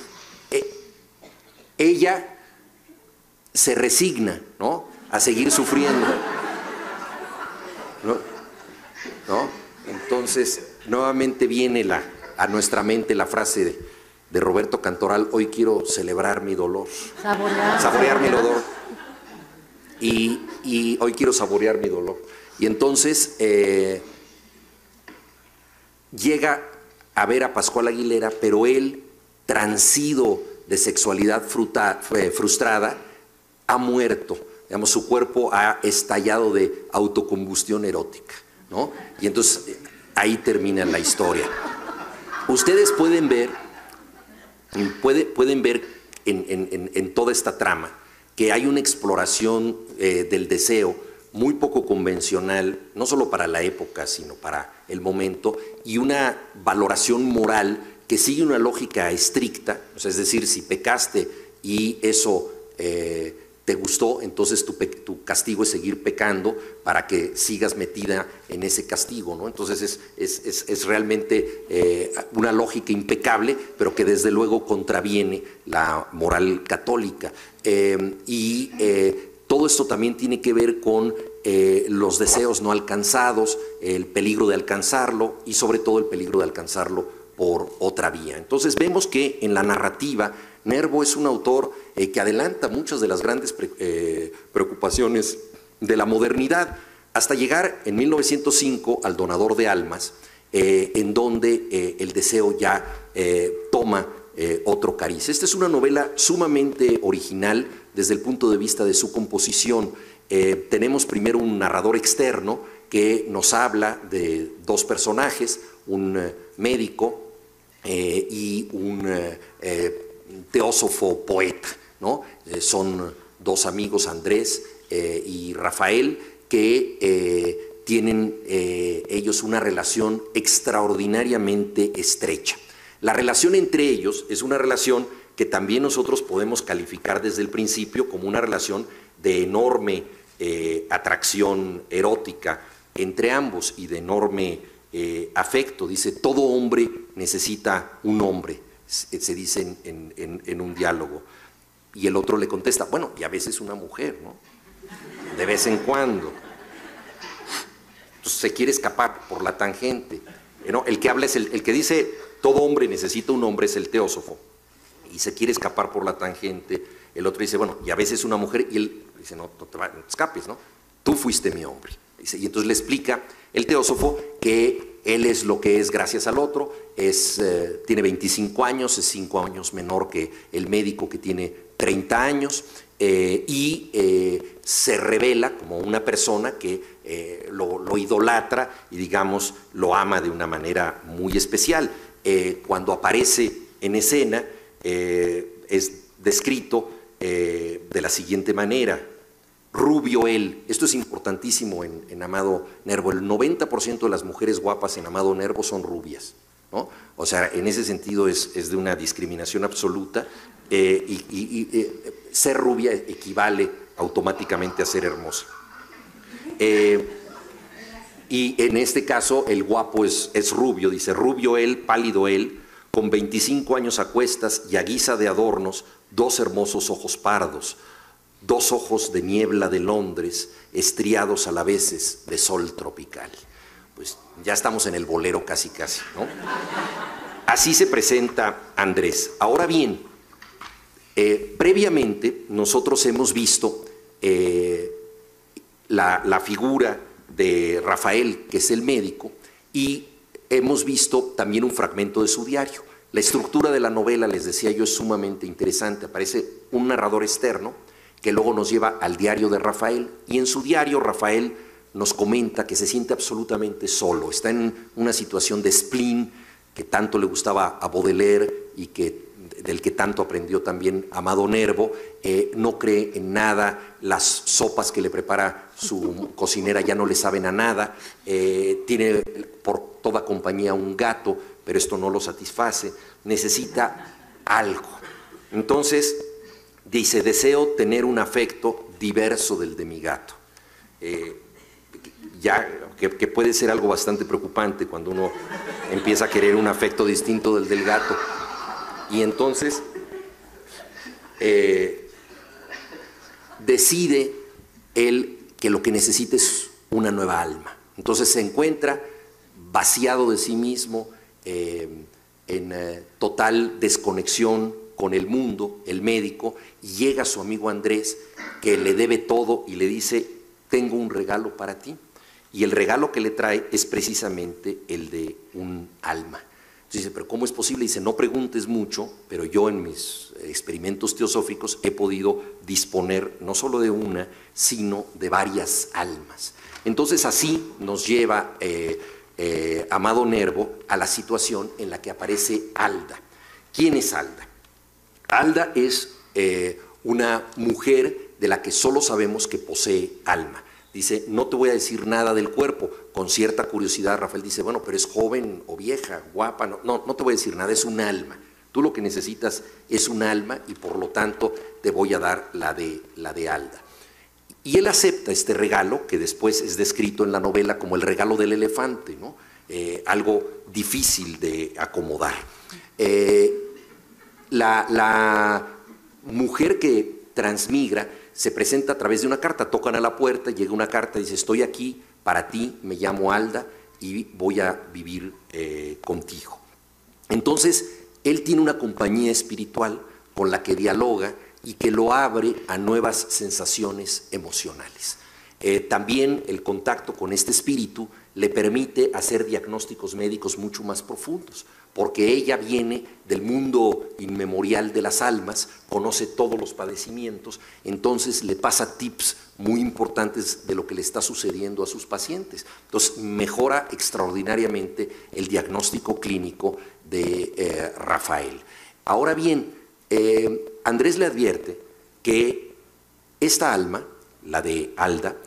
ella se resigna, ¿no?, a seguir sufriendo, ¿no? Entonces, nuevamente viene a nuestra mente la frase de Roberto Cantoral, hoy quiero celebrar mi dolor, saborear mi dolor, y hoy quiero saborear mi dolor. Y entonces llega a ver a Pascual Aguilera, pero él, transido de sexualidad frustrada, ha muerto, digamos, su cuerpo ha estallado de autocombustión erótica, ¿no? Y entonces ahí termina la historia. Ustedes pueden ver en toda esta trama que hay una exploración del deseo muy poco convencional, no solo para la época, sino para el momento, y una valoración moral que sigue una lógica estricta, o sea, es decir, si pecaste y eso te gustó, entonces tu castigo es seguir pecando para que sigas metida en ese castigo, ¿no? Entonces es realmente una lógica impecable, pero que desde luego contraviene la moral católica. Todo esto también tiene que ver con los deseos no alcanzados, el peligro de alcanzarlo y sobre todo el peligro de alcanzarlo por otra vía. Entonces vemos que en la narrativa Nervo es un autor que adelanta muchas de las grandes preocupaciones de la modernidad, hasta llegar en 1905 al Donador de Almas, en donde el deseo ya toma otro cariz. Esta es una novela sumamente original desde el punto de vista de su composición. Tenemos primero un narrador externo que nos habla de dos personajes, un médico y un teósofo poeta, ¿no? Son dos amigos, Andrés y Rafael, que tienen ellos una relación extraordinariamente estrecha. La relación entre ellos es una relación que también nosotros podemos calificar desde el principio como una relación de enorme atracción erótica entre ambos y de enorme afecto. Dice, todo hombre necesita un hombre, se dice en un diálogo. Y el otro le contesta, bueno, y a veces una mujer, ¿no? De vez en cuando. Entonces se quiere escapar por la tangente, ¿no? El que habla es el que dice, todo hombre necesita un hombre, es el teósofo. Y se quiere escapar por la tangente. El otro dice, bueno, y a veces una mujer, y él dice, no te escapes, ¿no? Tú fuiste mi hombre. Dice, y entonces le explica el teósofo que él es lo que es gracias al otro, tiene 25 años, es 5 años menor que el médico que tiene 30 años, y se revela como una persona que lo idolatra y, digamos, lo ama de una manera muy especial. Cuando aparece en escena, es descrito de la siguiente manera: rubio él. Esto es importantísimo en Amado Nervo. El 90% de las mujeres guapas en Amado Nervo son rubias, ¿no? O sea, en ese sentido es de una discriminación absoluta, y ser rubia equivale automáticamente a ser hermosa. Y en este caso el guapo es rubio, dice, rubio él, pálido él, con 25 años a cuestas y a guisa de adornos, dos hermosos ojos pardos, dos ojos de niebla de Londres, estriados a la vez de sol tropical. Pues ya estamos en el bolero casi, ¿no? Así se presenta Andrés. Ahora bien, previamente nosotros hemos visto la figura de Rafael, que es el médico, y hemos visto también un fragmento de su diario. La estructura de la novela, les decía yo, es sumamente interesante. Aparece un narrador externo que luego nos lleva al diario de Rafael, y en su diario Rafael nos comenta que se siente absolutamente solo, está en una situación de spleen que tanto le gustaba a Baudelaire y del que tanto aprendió también Amado Nervo. No cree en nada, las sopas que le prepara su cocinera ya no le saben a nada, tiene por toda compañía un gato, pero esto no lo satisface, necesita algo. Entonces dice, deseo tener un afecto diverso del de mi gato. Que puede ser algo bastante preocupante cuando uno empieza a querer un afecto distinto del gato. Y entonces decide él que lo que necesita es una nueva alma. Entonces se encuentra vaciado de sí mismo, en total desconexión con el mundo, el médico, y llega su amigo Andrés, que le debe todo, y le dice, tengo un regalo para ti. Y el regalo que le trae es precisamente el de un alma. Entonces dice, pero ¿cómo es posible? Dice, no preguntes mucho, pero yo en mis experimentos teosóficos he podido disponer no solo de una, sino de varias almas. Entonces así nos lleva Amado Nervo a la situación en la que aparece Alda. ¿Quién es Alda? Alda es una mujer de la que solo sabemos que posee alma. Dice, no te voy a decir nada del cuerpo. Con cierta curiosidad Rafael dice, bueno, pero es joven o vieja, guapa. No te voy a decir nada, es un alma. Tú lo que necesitas es un alma y por lo tanto te voy a dar la de Alda. Y él acepta este regalo, que después es descrito en la novela como el regalo del elefante, ¿no? Algo difícil de acomodar. La mujer que transmigra se presenta a través de una carta, tocan a la puerta, llega una carta, dice, estoy aquí para ti, me llamo Alda y voy a vivir contigo. Entonces, él tiene una compañía espiritual con la que dialoga y que lo abre a nuevas sensaciones emocionales. También el contacto con este espíritu le permite hacer diagnósticos médicos mucho más profundos, porque ella viene del mundo inmemorial de las almas, conoce todos los padecimientos, entonces le pasa tips muy importantes de lo que le está sucediendo a sus pacientes. Entonces mejora extraordinariamente el diagnóstico clínico de Rafael. Ahora bien, Andrés le advierte que esta alma, la de Alda,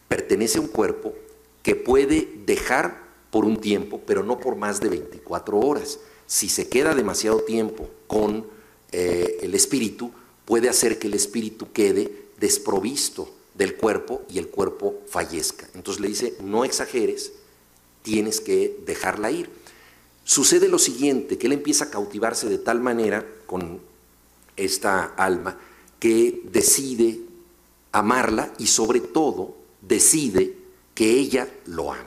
pertenece a un cuerpo que puede dejar por un tiempo, pero no por más de 24 horas. Si se queda demasiado tiempo con el espíritu, puede hacer que el espíritu quede desprovisto del cuerpo y el cuerpo fallezca. Entonces le dice, no exageres, tienes que dejarla ir. Sucede lo siguiente, que él empieza a cautivarse de tal manera con esta alma que decide amarla y sobre todo decide que ella lo ame.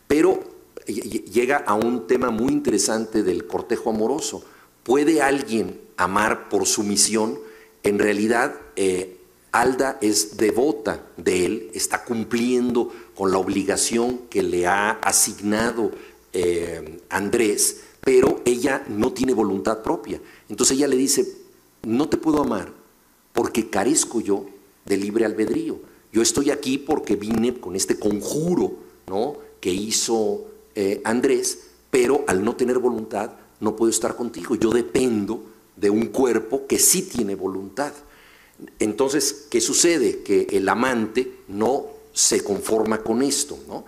Pero llega a un tema muy interesante del cortejo amoroso. ¿Puede alguien amar por sumisión? En realidad, Alda es devota de él, está cumpliendo con la obligación que le ha asignado Andrés, pero ella no tiene voluntad propia. Entonces ella le dice, no te puedo amar porque carezco yo de libre albedrío. Yo estoy aquí porque vine con este conjuro, ¿no?, que hizo Andrés, pero al no tener voluntad no puedo estar contigo. Yo dependo de un cuerpo que sí tiene voluntad. Entonces, ¿qué sucede? Que el amante no se conforma con esto, ¿no?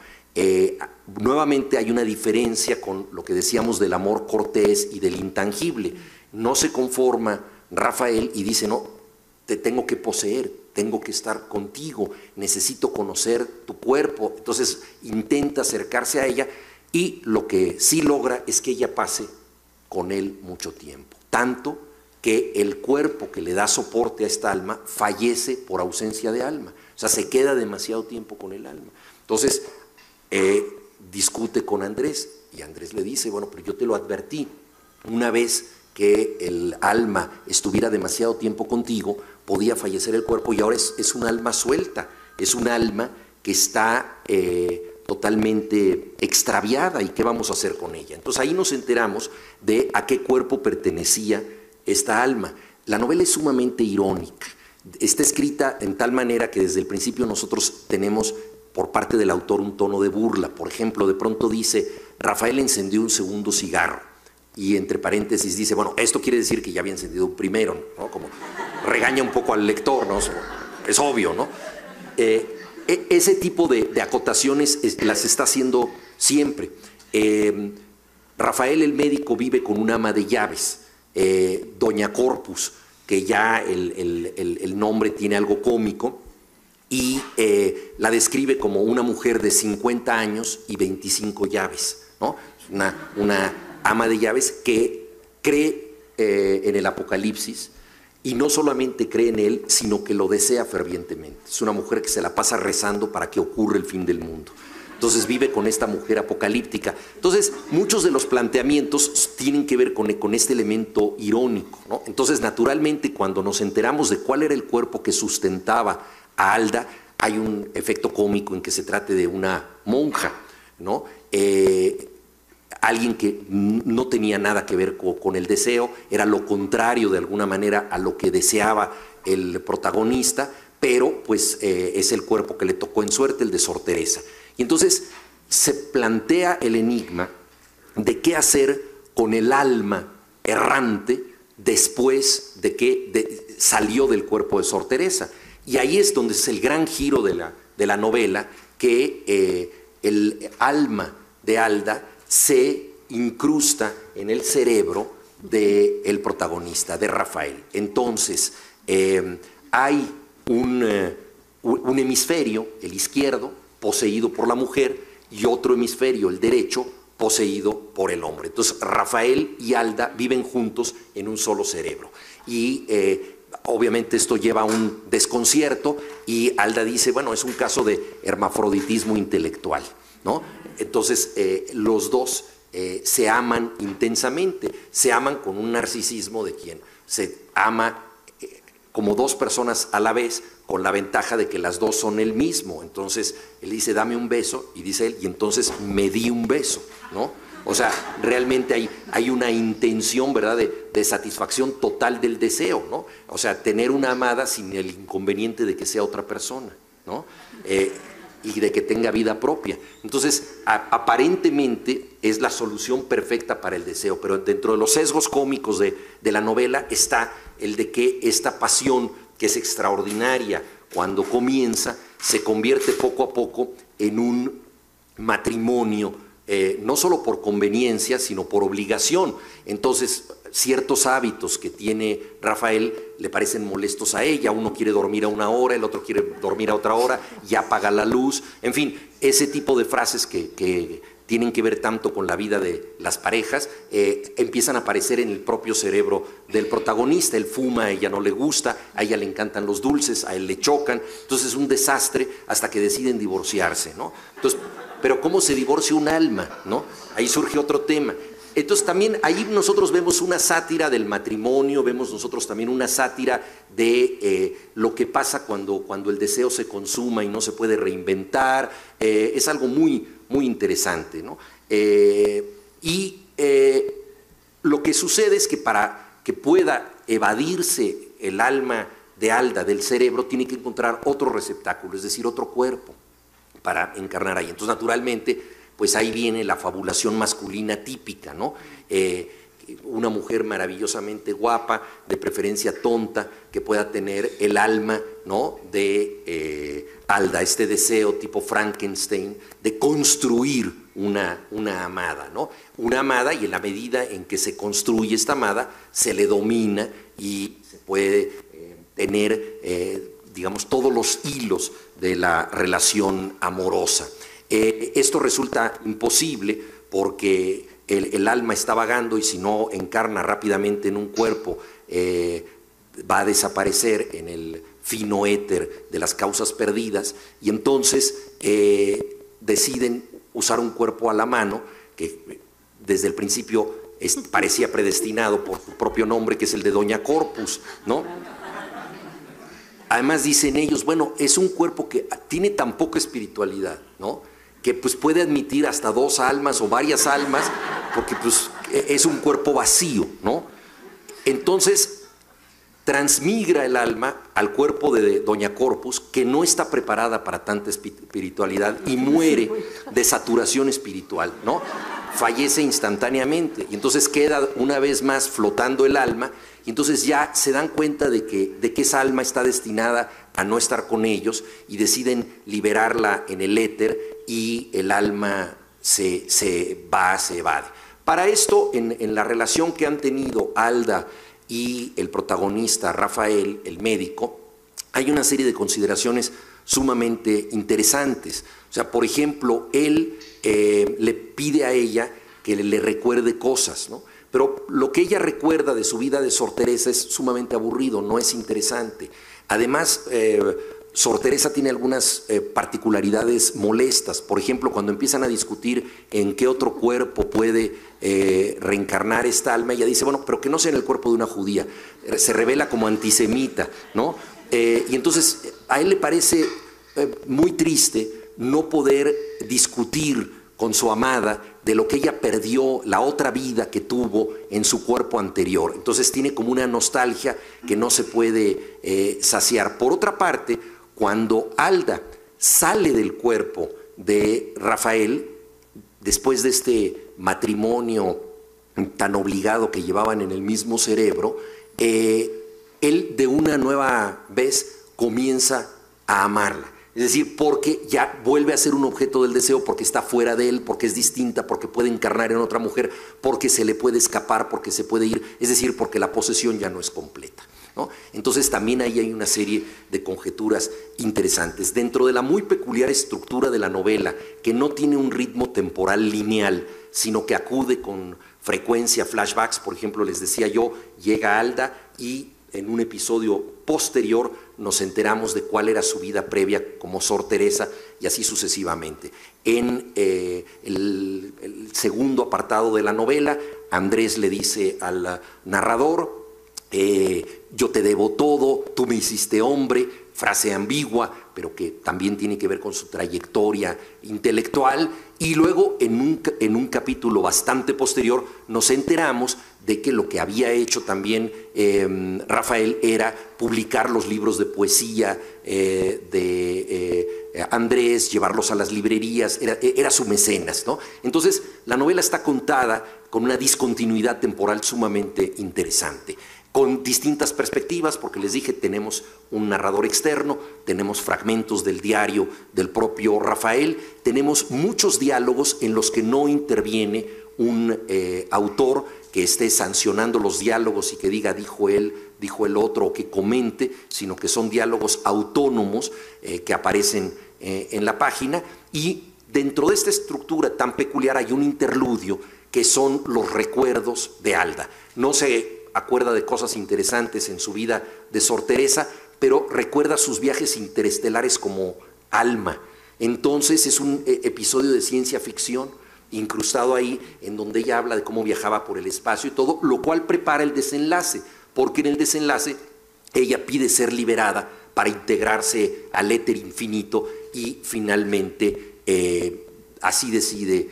Nuevamente hay una diferencia con lo que decíamos del amor cortés y del intangible. No se conforma Rafael y dice, no, te tengo que poseer, tengo que estar contigo, necesito conocer tu cuerpo. Entonces intenta acercarse a ella y lo que sí logra es que ella pase con él mucho tiempo, tanto que el cuerpo que le da soporte a esta alma fallece por ausencia de alma, o sea, se queda demasiado tiempo con el alma. Entonces discute con Andrés y Andrés le dice, bueno, pero yo te lo advertí, una vez que el alma estuviera demasiado tiempo contigo, podía fallecer el cuerpo y ahora es un alma suelta, es un alma que está totalmente extraviada y ¿qué vamos a hacer con ella? Entonces ahí nos enteramos de a qué cuerpo pertenecía esta alma. La novela es sumamente irónica, está escrita en tal manera que desde el principio nosotros tenemos por parte del autor un tono de burla. Por ejemplo, de pronto dice, Rafael encendió un segundo cigarro. Y entre paréntesis dice, bueno, esto quiere decir que ya había encendido un primero, ¿no? Como regaña un poco al lector, ¿no? Es obvio, ¿no? Ese tipo de acotaciones las está haciendo siempre. Rafael el médico vive con una ama de llaves, Doña Corpus, que ya el nombre tiene algo cómico, y la describe como una mujer de 50 años y 25 llaves, ¿no? Una ama de llaves que cree en el Apocalipsis y no solamente cree en él, sino que lo desea fervientemente. Es una mujer que se la pasa rezando para que ocurra el fin del mundo. Entonces vive con esta mujer apocalíptica. Entonces muchos de los planteamientos tienen que ver con este elemento irónico, ¿no? Entonces naturalmente cuando nos enteramos de cuál era el cuerpo que sustentaba a Alda, hay un efecto cómico en que se trate de una monja, ¿no? Alguien que no tenía nada que ver con el deseo, era lo contrario de alguna manera a lo que deseaba el protagonista, pero pues es el cuerpo que le tocó en suerte, el de Sor Teresa. Y entonces se plantea el enigma de qué hacer con el alma errante después de que salió del cuerpo de Sor Teresa. Y ahí es donde es el gran giro de la novela, que el alma de Alda se incrusta en el cerebro del protagonista, de Rafael. Entonces, hay un hemisferio, el izquierdo, poseído por la mujer, y otro hemisferio, el derecho, poseído por el hombre. Entonces, Rafael y Alda viven juntos en un solo cerebro. Y obviamente esto lleva a un desconcierto, y Alda dice, bueno, es un caso de hermafroditismo intelectual, ¿no? Entonces, los dos se aman intensamente, se aman con un narcisismo de quien se ama como dos personas a la vez, con la ventaja de que las dos son el mismo. Entonces él dice, dame un beso, y dice él, y entonces me di un beso, ¿no? O sea, realmente hay una intención, ¿verdad?, de satisfacción total del deseo, ¿no? O sea, tener una amada sin el inconveniente de que sea otra persona, ¿no? Y de que tenga vida propia. Entonces, aparentemente es la solución perfecta para el deseo, pero dentro de los sesgos cómicos de la novela está el de que esta pasión, que es extraordinaria cuando comienza, se convierte poco a poco en un matrimonio, no solo por conveniencia, sino por obligación. Entonces, ciertos hábitos que tiene Rafael le parecen molestos a ella. Uno quiere dormir a una hora, el otro quiere dormir a otra hora, y apaga la luz. En fin, ese tipo de frases que tienen que ver tanto con la vida de las parejas, empiezan a aparecer en el propio cerebro del protagonista. Él fuma, a ella no le gusta, a ella le encantan los dulces, a él le chocan. Entonces es un desastre hasta que deciden divorciarse, ¿no? Entonces, pero ¿cómo se divorcia un alma, no? Ahí surge otro tema. Entonces también ahí nosotros vemos una sátira del matrimonio, vemos nosotros también una sátira de lo que pasa cuando el deseo se consuma y no se puede reinventar. Es algo muy, muy interesante, ¿no? Lo que sucede es que para que pueda evadirse el alma de Alda del cerebro, tiene que encontrar otro receptáculo, es decir, otro cuerpo para encarnar ahí. Entonces, naturalmente, pues ahí viene la fabulación masculina típica, ¿no? Una mujer maravillosamente guapa, de preferencia tonta, que pueda tener el alma, ¿no?, de Alda, este deseo tipo Frankenstein de construir una amada, ¿no? Una amada, y en la medida en que se construye esta amada, se le domina y se puede tener, digamos, todos los hilos de la relación amorosa. Esto resulta imposible porque el alma está vagando, y si no encarna rápidamente en un cuerpo, va a desaparecer en el fino éter de las causas perdidas, y entonces deciden usar un cuerpo a la mano que desde el principio parecía predestinado por su propio nombre, que es el de Doña Corpus, ¿no? Además dicen ellos, bueno, es un cuerpo que tiene tan poca espiritualidad, ¿no?, que pues puede admitir hasta dos almas o varias almas, porque pues es un cuerpo vacío, ¿no? Entonces transmigra el alma al cuerpo de Doña Corpus, que no está preparada para tanta espiritualidad, y muere de saturación espiritual, ¿no? Fallece instantáneamente, y entonces queda una vez más flotando el alma, y entonces ya se dan cuenta de que esa alma está destinada a no estar con ellos, y deciden liberarla en el éter, y el alma se evade. Para esto, en la relación que han tenido Alda y el protagonista Rafael, el médico, hay una serie de consideraciones sumamente interesantes. O sea, por ejemplo, él le pide a ella que le recuerde cosas, ¿no? Pero lo que ella recuerda de su vida de Sor Teresa es sumamente aburrido, no es interesante. Además, Sor Teresa tiene algunas particularidades molestas. Por ejemplo, cuando empiezan a discutir en qué otro cuerpo puede reencarnar esta alma, ella dice, bueno, pero que no sea en el cuerpo de una judía. Se revela como antisemita, ¿no? Y entonces a él le parece muy triste no poder discutir con su amada de lo que ella perdió, la otra vida que tuvo en su cuerpo anterior. Entonces tiene como una nostalgia que no se puede saciar. Por otra parte, cuando Alda sale del cuerpo de Rafael, después de este matrimonio tan obligado que llevaban en el mismo cerebro, él de una nueva vez comienza a amarla. Es decir, porque ya vuelve a ser un objeto del deseo, porque está fuera de él, porque es distinta, porque puede encarnar en otra mujer, porque se le puede escapar, porque se puede ir, es decir, porque la posesión ya no es completa, ¿no? Entonces también ahí hay una serie de conjeturas interesantes. Dentro de la muy peculiar estructura de la novela, que no tiene un ritmo temporal lineal, sino que acude con frecuencia a flashbacks, por ejemplo, les decía yo, llega Alda y en un episodio posterior nos enteramos de cuál era su vida previa como Sor Teresa y así sucesivamente. En el segundo apartado de la novela, Andrés le dice al narrador: yo te debo todo, tú me hiciste hombre, frase ambigua, pero que también tiene que ver con su trayectoria intelectual. Y luego, en un capítulo bastante posterior, nos enteramos de que lo que había hecho también Rafael era publicar los libros de poesía de Andrés, llevarlos a las librerías, era su mecenas, ¿no? Entonces, la novela está contada con una discontinuidad temporal sumamente interesante, con distintas perspectivas, porque les dije, tenemos un narrador externo, tenemos fragmentos del diario del propio Rafael, tenemos muchos diálogos en los que no interviene un autor que esté sancionando los diálogos y que diga dijo él, dijo el otro, o que comente, sino que son diálogos autónomos que aparecen en la página. Y dentro de esta estructura tan peculiar hay un interludio que son los recuerdos de Alda. No se acuerda de cosas interesantes en su vida de Sor Teresa, pero recuerda sus viajes interestelares como alma. Entonces es un episodio de ciencia ficción incrustado ahí, en donde ella habla de cómo viajaba por el espacio y todo, lo cual prepara el desenlace, porque en el desenlace ella pide ser liberada para integrarse al éter infinito y finalmente así decide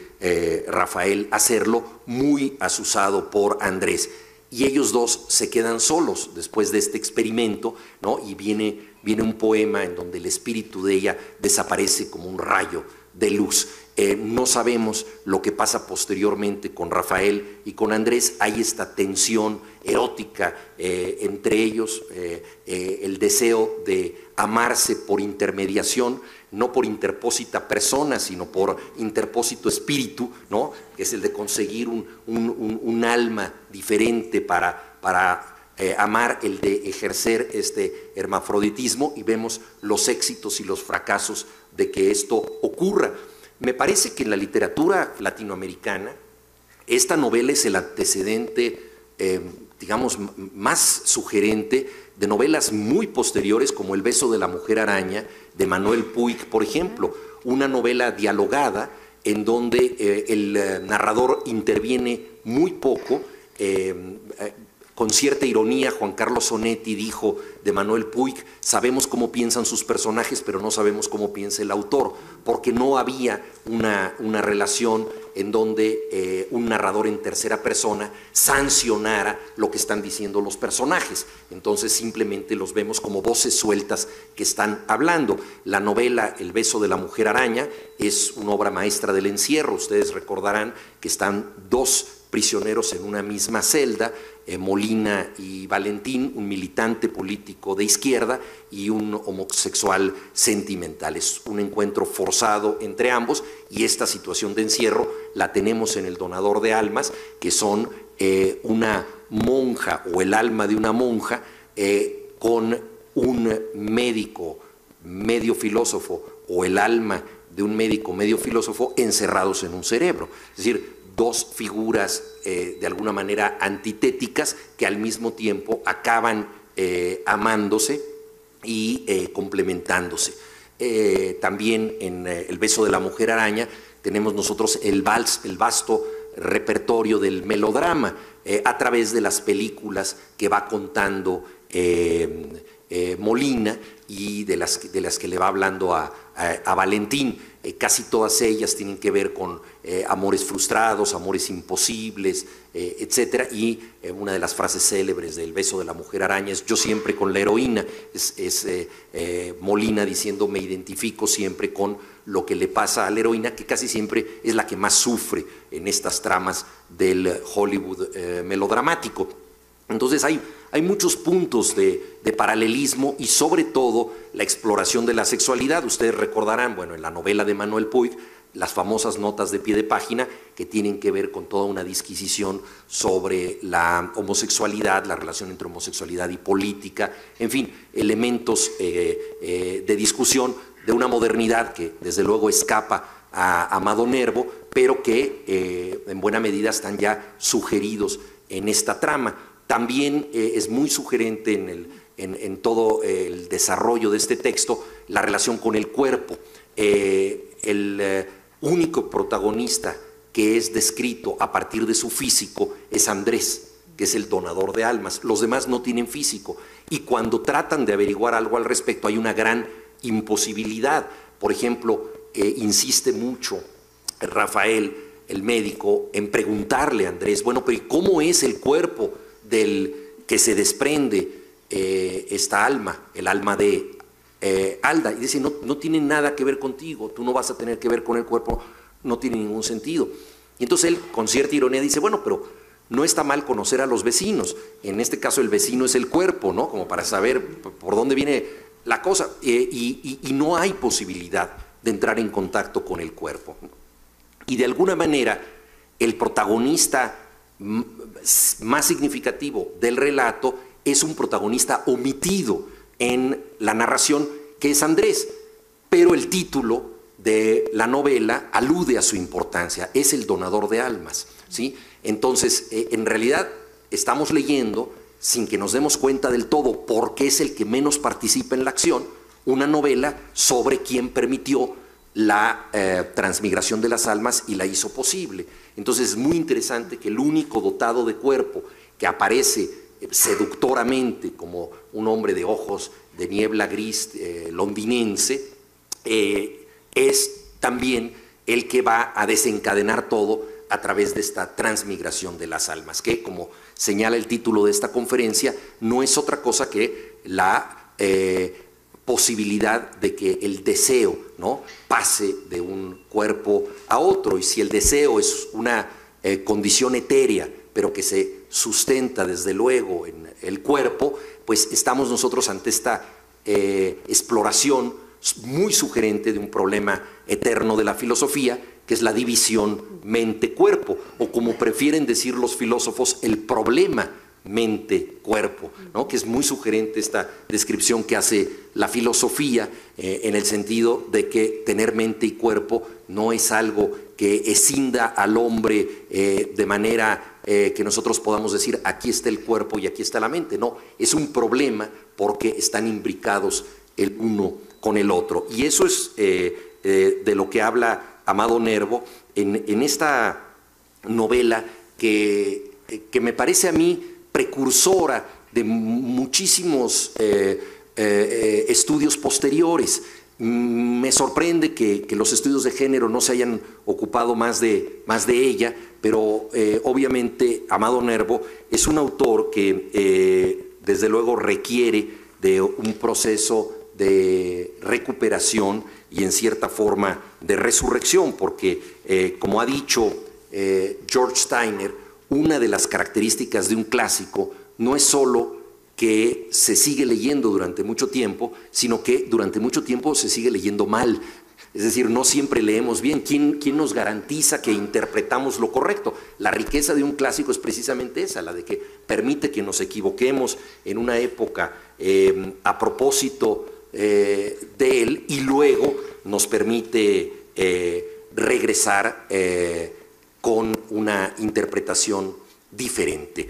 Rafael hacerlo, muy asusado por Andrés. Y ellos dos se quedan solos después de este experimento, ¿no? Y viene un poema en donde el espíritu de ella desaparece como un rayo de luz. No sabemos lo que pasa posteriormente con Rafael y con Andrés. Hay esta tensión erótica entre ellos, el deseo de amarse por intermediación, no por interpósita persona, sino por interpósito espíritu, ¿no? Que es el de conseguir un alma diferente para amar, el de ejercer este hermafroditismo, y vemos los éxitos y los fracasos de que esto ocurra. Me parece que en la literatura latinoamericana esta novela es el antecedente, digamos, más sugerente de novelas muy posteriores, como El beso de la mujer araña, de Manuel Puig, por ejemplo, una novela dialogada en donde el narrador interviene muy poco. Con cierta ironía, Juan Carlos Sonetti dijo de Manuel Puig: sabemos cómo piensan sus personajes, pero no sabemos cómo piensa el autor, porque no había una relación en donde un narrador en tercera persona sancionara lo que están diciendo los personajes. Entonces simplemente los vemos como voces sueltas que están hablando. La novela El beso de la mujer araña es una obra maestra del encierro. Ustedes recordarán que están dos prisioneros en una misma celda, Molina y Valentín, un militante político de izquierda y un homosexual sentimental. Es un encuentro forzado entre ambos, y esta situación de encierro la tenemos en El donador de almas, que son una monja o el alma de una monja con un médico medio filósofo o el alma de un médico medio filósofo encerrados en un cerebro. Es decir, dos figuras de alguna manera antitéticas que al mismo tiempo acaban amándose y complementándose. También en El beso de la mujer araña tenemos nosotros el vasto repertorio del melodrama a través de las películas que va contando Molina y de las que le va hablando a Valentín. Casi todas ellas tienen que ver con amores frustrados, amores imposibles, etcétera. Y una de las frases célebres del beso de la mujer araña es: yo siempre con la heroína. Es Molina diciendo: me identifico siempre con lo que le pasa a la heroína, que casi siempre es la que más sufre en estas tramas del Hollywood melodramático. Entonces hay muchos puntos de paralelismo, y sobre todo la exploración de la sexualidad. Ustedes recordarán, bueno, en la novela de Manuel Puig, las famosas notas de pie de página que tienen que ver con toda una disquisición sobre la homosexualidad, la relación entre homosexualidad y política, en fin, elementos de discusión de una modernidad que desde luego escapa a Amado Nervo, pero que en buena medida están ya sugeridos en esta trama. También es muy sugerente en todo el desarrollo de este texto la relación con el cuerpo. el único protagonista que es descrito a partir de su físico es Andrés, que es el donador de almas. Los demás no tienen físico. Y cuando tratan de averiguar algo al respecto, hay una gran imposibilidad. Por ejemplo, insiste mucho Rafael, el médico, en preguntarle a Andrés, bueno, pero ¿y cómo es el cuerpo del que se desprende esta alma, el alma de Alda? Y dice, no tiene nada que ver contigo, tú no vas a tener que ver con el cuerpo, no tiene ningún sentido. Y entonces él, con cierta ironía, dice, bueno, pero no está mal conocer a los vecinos. En este caso el vecino es el cuerpo, ¿no? Como para saber por dónde viene la cosa. Y no hay posibilidad de entrar en contacto con el cuerpo. Y de alguna manera el protagonista más significativo del relato es un protagonista omitido en la narración, que es Andrés. Pero el título de la novela alude a su importancia, es el donador de almas, ¿sí? Entonces, en realidad estamos leyendo, sin que nos demos cuenta del todo, porque es el que menos participa en la acción, una novela sobre quien permitió la transmigración de las almas y la hizo posible. Entonces es muy interesante que el único dotado de cuerpo que aparece seductoramente como un hombre de ojos de niebla gris londinense, es también el que va a desencadenar todo a través de esta transmigración de las almas, que, como señala el título de esta conferencia, no es otra cosa que la posibilidad de que el deseo, ¿no?, pase de un cuerpo a otro. Y si el deseo es una condición etérea, pero que se sustenta desde luego en el cuerpo, pues estamos nosotros ante esta exploración muy sugerente de un problema eterno de la filosofía, que es la división mente-cuerpo, o como prefieren decir los filósofos, el problema mente-cuerpo, ¿no?, que es muy sugerente esta descripción que hace la filosofía, en el sentido de que tener mente y cuerpo no es algo que escinda al hombre de manera que nosotros podamos decir aquí está el cuerpo y aquí está la mente. No, es un problema porque están imbricados el uno con el otro. Y eso es de lo que habla Amado Nervo en esta novela que me parece a mí precursora de muchísimos estudios posteriores. Me sorprende que los estudios de género no se hayan ocupado más de ella, pero obviamente Amado Nervo es un autor que desde luego requiere de un proceso de recuperación y en cierta forma de resurrección, porque como ha dicho George Steiner, una de las características de un clásico no es solo que se sigue leyendo durante mucho tiempo, sino que durante mucho tiempo se sigue leyendo mal. Es decir, no siempre leemos bien. ¿Quién nos garantiza que interpretamos lo correcto? La riqueza de un clásico es precisamente esa, la de que permite que nos equivoquemos en una época a propósito de él, y luego nos permite regresar con una interpretación diferente.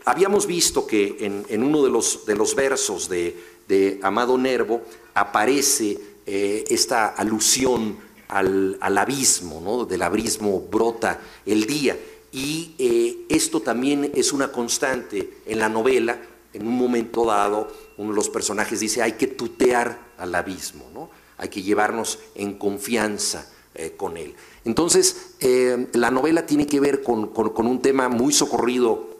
Habíamos visto que en uno de los versos de Amado Nervo aparece esta alusión al abismo, ¿no? Del abismo brota el día, y esto también es una constante en la novela. En un momento dado, uno de los personajes dice, hay que tutear al abismo, ¿no? Hay que llevarnos en confianza con él. Entonces, la novela tiene que ver con un tema muy socorrido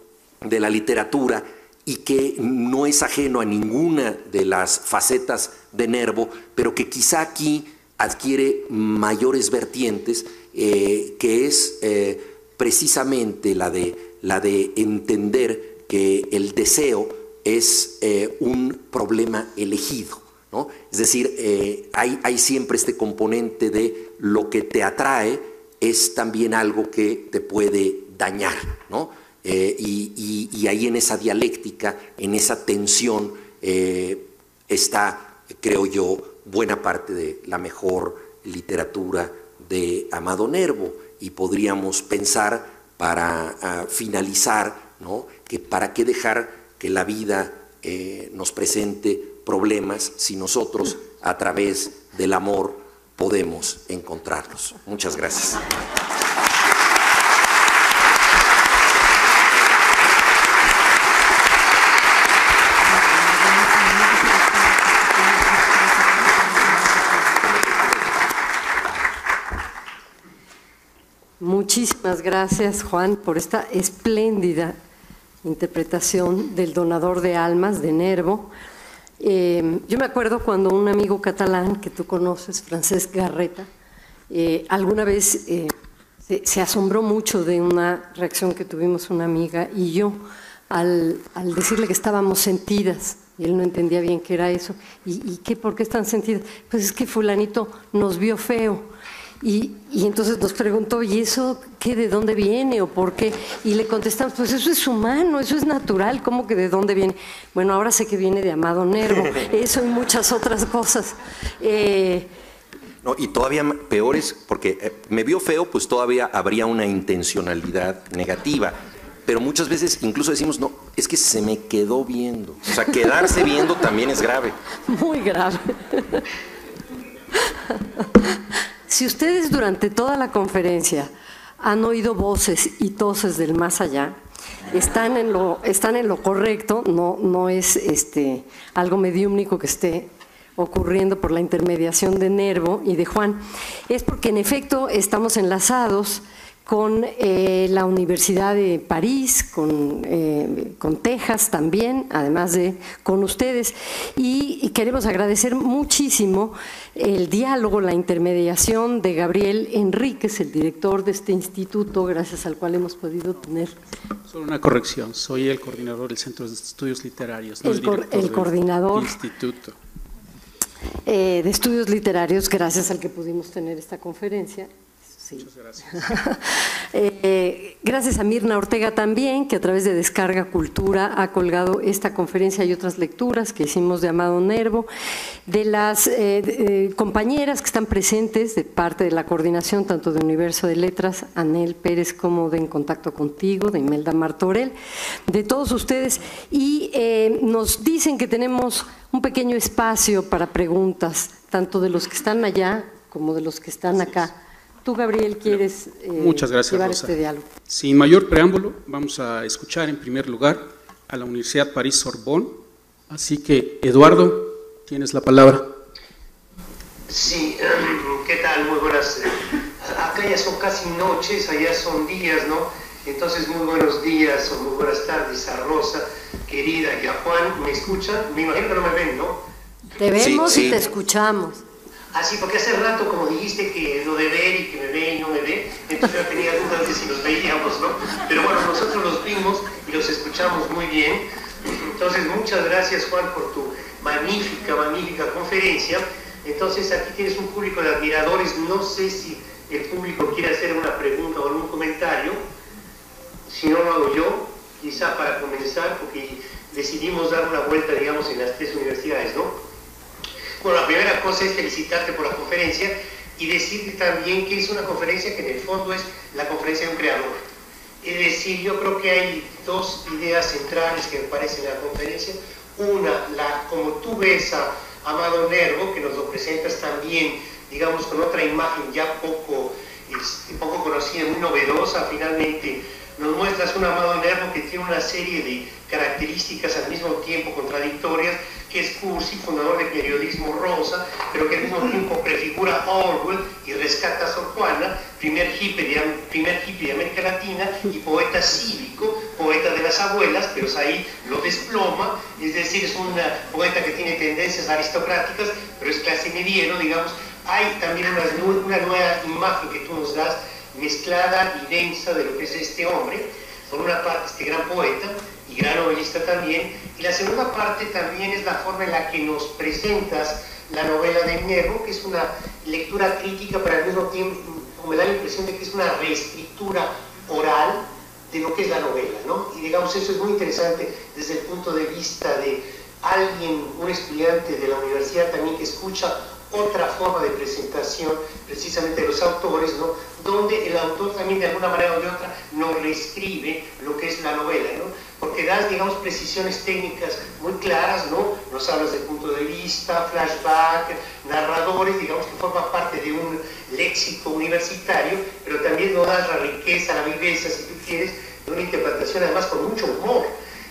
de la literatura y que no es ajeno a ninguna de las facetas de Nervo, pero que quizá aquí adquiere mayores vertientes, que es precisamente la de entender que el deseo es un problema elegido, ¿no? Es decir, hay siempre este componente de lo que te atrae es también algo que te puede dañar, ¿no? Y ahí en esa dialéctica, en esa tensión, está, creo yo, buena parte de la mejor literatura de Amado Nervo. Y podríamos pensar, para finalizar, ¿no?, que para qué dejar que la vida nos presente problemas si nosotros, a través del amor, podemos encontrarlos. Muchas gracias. Muchísimas gracias, Juan, por esta espléndida interpretación del donador de almas de Nervo. Yo me acuerdo cuando un amigo catalán que tú conoces, Francesc Garreta, alguna vez se asombró mucho de una reacción que tuvimos una amiga y yo al decirle que estábamos sentidas, y él no entendía bien qué era eso. ¿Y qué? ¿Por qué están sentidas? Pues es que fulanito nos vio feo. Y entonces nos preguntó, ¿y eso qué, de dónde viene o por qué? Y le contestamos, pues eso es humano, eso es natural, ¿cómo que de dónde viene? Bueno, ahora sé que viene de Amado Nervo, eso y muchas otras cosas. No, y todavía peores, porque me vio feo, pues todavía habría una intencionalidad negativa. Pero muchas veces incluso decimos, no, es que se me quedó viendo. O sea, quedarse viendo también es grave. Muy grave. Si ustedes durante toda la conferencia han oído voces y toses del más allá, están en lo correcto, no es algo mediúmnico que esté ocurriendo por la intermediación de Nervo y de Juan. Es porque en efecto estamos enlazados con la Universidad de París, con Texas también, además de con ustedes. Y queremos agradecer muchísimo el diálogo, la intermediación de Gabriel Enríquez, el director de este instituto, gracias al cual hemos podido tener. Solo una corrección, soy el coordinador del Centro de Estudios Literarios, no el coordinador del instituto. De Estudios Literarios, gracias al que pudimos tener esta conferencia. Sí. Muchas gracias. Gracias a Mirna Ortega también, que a través de Descarga Cultura ha colgado esta conferencia y otras lecturas que hicimos de Amado Nervo, de las compañeras que están presentes de parte de la coordinación tanto de Universo de Letras, Anel Pérez, como de En Contacto Contigo, de Imelda Martorell, de todos ustedes, y nos dicen que tenemos un pequeño espacio para preguntas, tanto de los que están allá como de los que están acá. Tú, Gabriel, ¿quieres Muchas gracias, llevar Rosa. este diálogo? Sin mayor preámbulo, vamos a escuchar en primer lugar a la Universidad París-Sorbonne. Así que, Eduardo, tienes la palabra. Sí, ¿qué tal? Muy buenas. Acá ya son casi noches, allá son días, ¿no? Entonces, muy buenos días o muy buenas tardes a Rosa, querida, y a Juan. ¿Me escuchan? Me imagino que no me ven, ¿no? Te vemos Sí. y te escuchamos. Ah, sí, porque hace rato, como dijiste, que lo de ver y que me ve y no me ve, entonces yo tenía dudas de si nos veíamos, ¿no? Pero bueno, nosotros los vimos y los escuchamos muy bien. Entonces, muchas gracias, Juan, por tu magnífica conferencia. Entonces, aquí tienes un público de admiradores. No sé si el público quiere hacer una pregunta o algún comentario. Si no, lo hago yo, quizá para comenzar, porque decidimos dar una vuelta, digamos, en las tres universidades, ¿no? Bueno, la primera cosa es felicitarte por la conferencia y decirte también que es una conferencia que en el fondo es la conferencia de un creador. Es decir, yo creo que hay dos ideas centrales que me parecen en la conferencia. Una, como tú ves a Amado Nervo, que nos lo presentas también, digamos, con otra imagen ya poco conocida, muy novedosa. Finalmente nos muestras un Amado Nervo que tiene una serie de características al mismo tiempo contradictorias, que es cursi, fundador de periodismo rosa, pero que al mismo tiempo prefigura a Orwell y rescata a Sor Juana, primer hippie de América Latina y poeta cívico, poeta de las abuelas, pero ahí lo desploma. Es decir, es una poeta que tiene tendencias aristocráticas, pero es clase mediero, digamos. Hay también una nueva imagen que tú nos das, mezclada y densa de lo que es este hombre. Por una parte, este gran poeta y gran novelista también, y la segunda parte también es la forma en la que nos presentas la novela de Nervo, que es una lectura crítica, pero al mismo tiempo me da la impresión de que es una reescritura oral de lo que es la novela, ¿no? Y digamos, eso es muy interesante desde el punto de vista de alguien, un estudiante de la universidad también que escucha otra forma de presentación precisamente de los autores, ¿no? Donde el autor también de alguna manera o de otra nos reescribe lo que es la novela, ¿no? Porque porque das, digamos, precisiones técnicas muy claras, ¿no? Nos hablas de punto de vista, flashback, narradores, digamos que forma parte de un léxico universitario, pero también nos das la riqueza, la viveza, si tú quieres, de una interpretación además con mucho humor.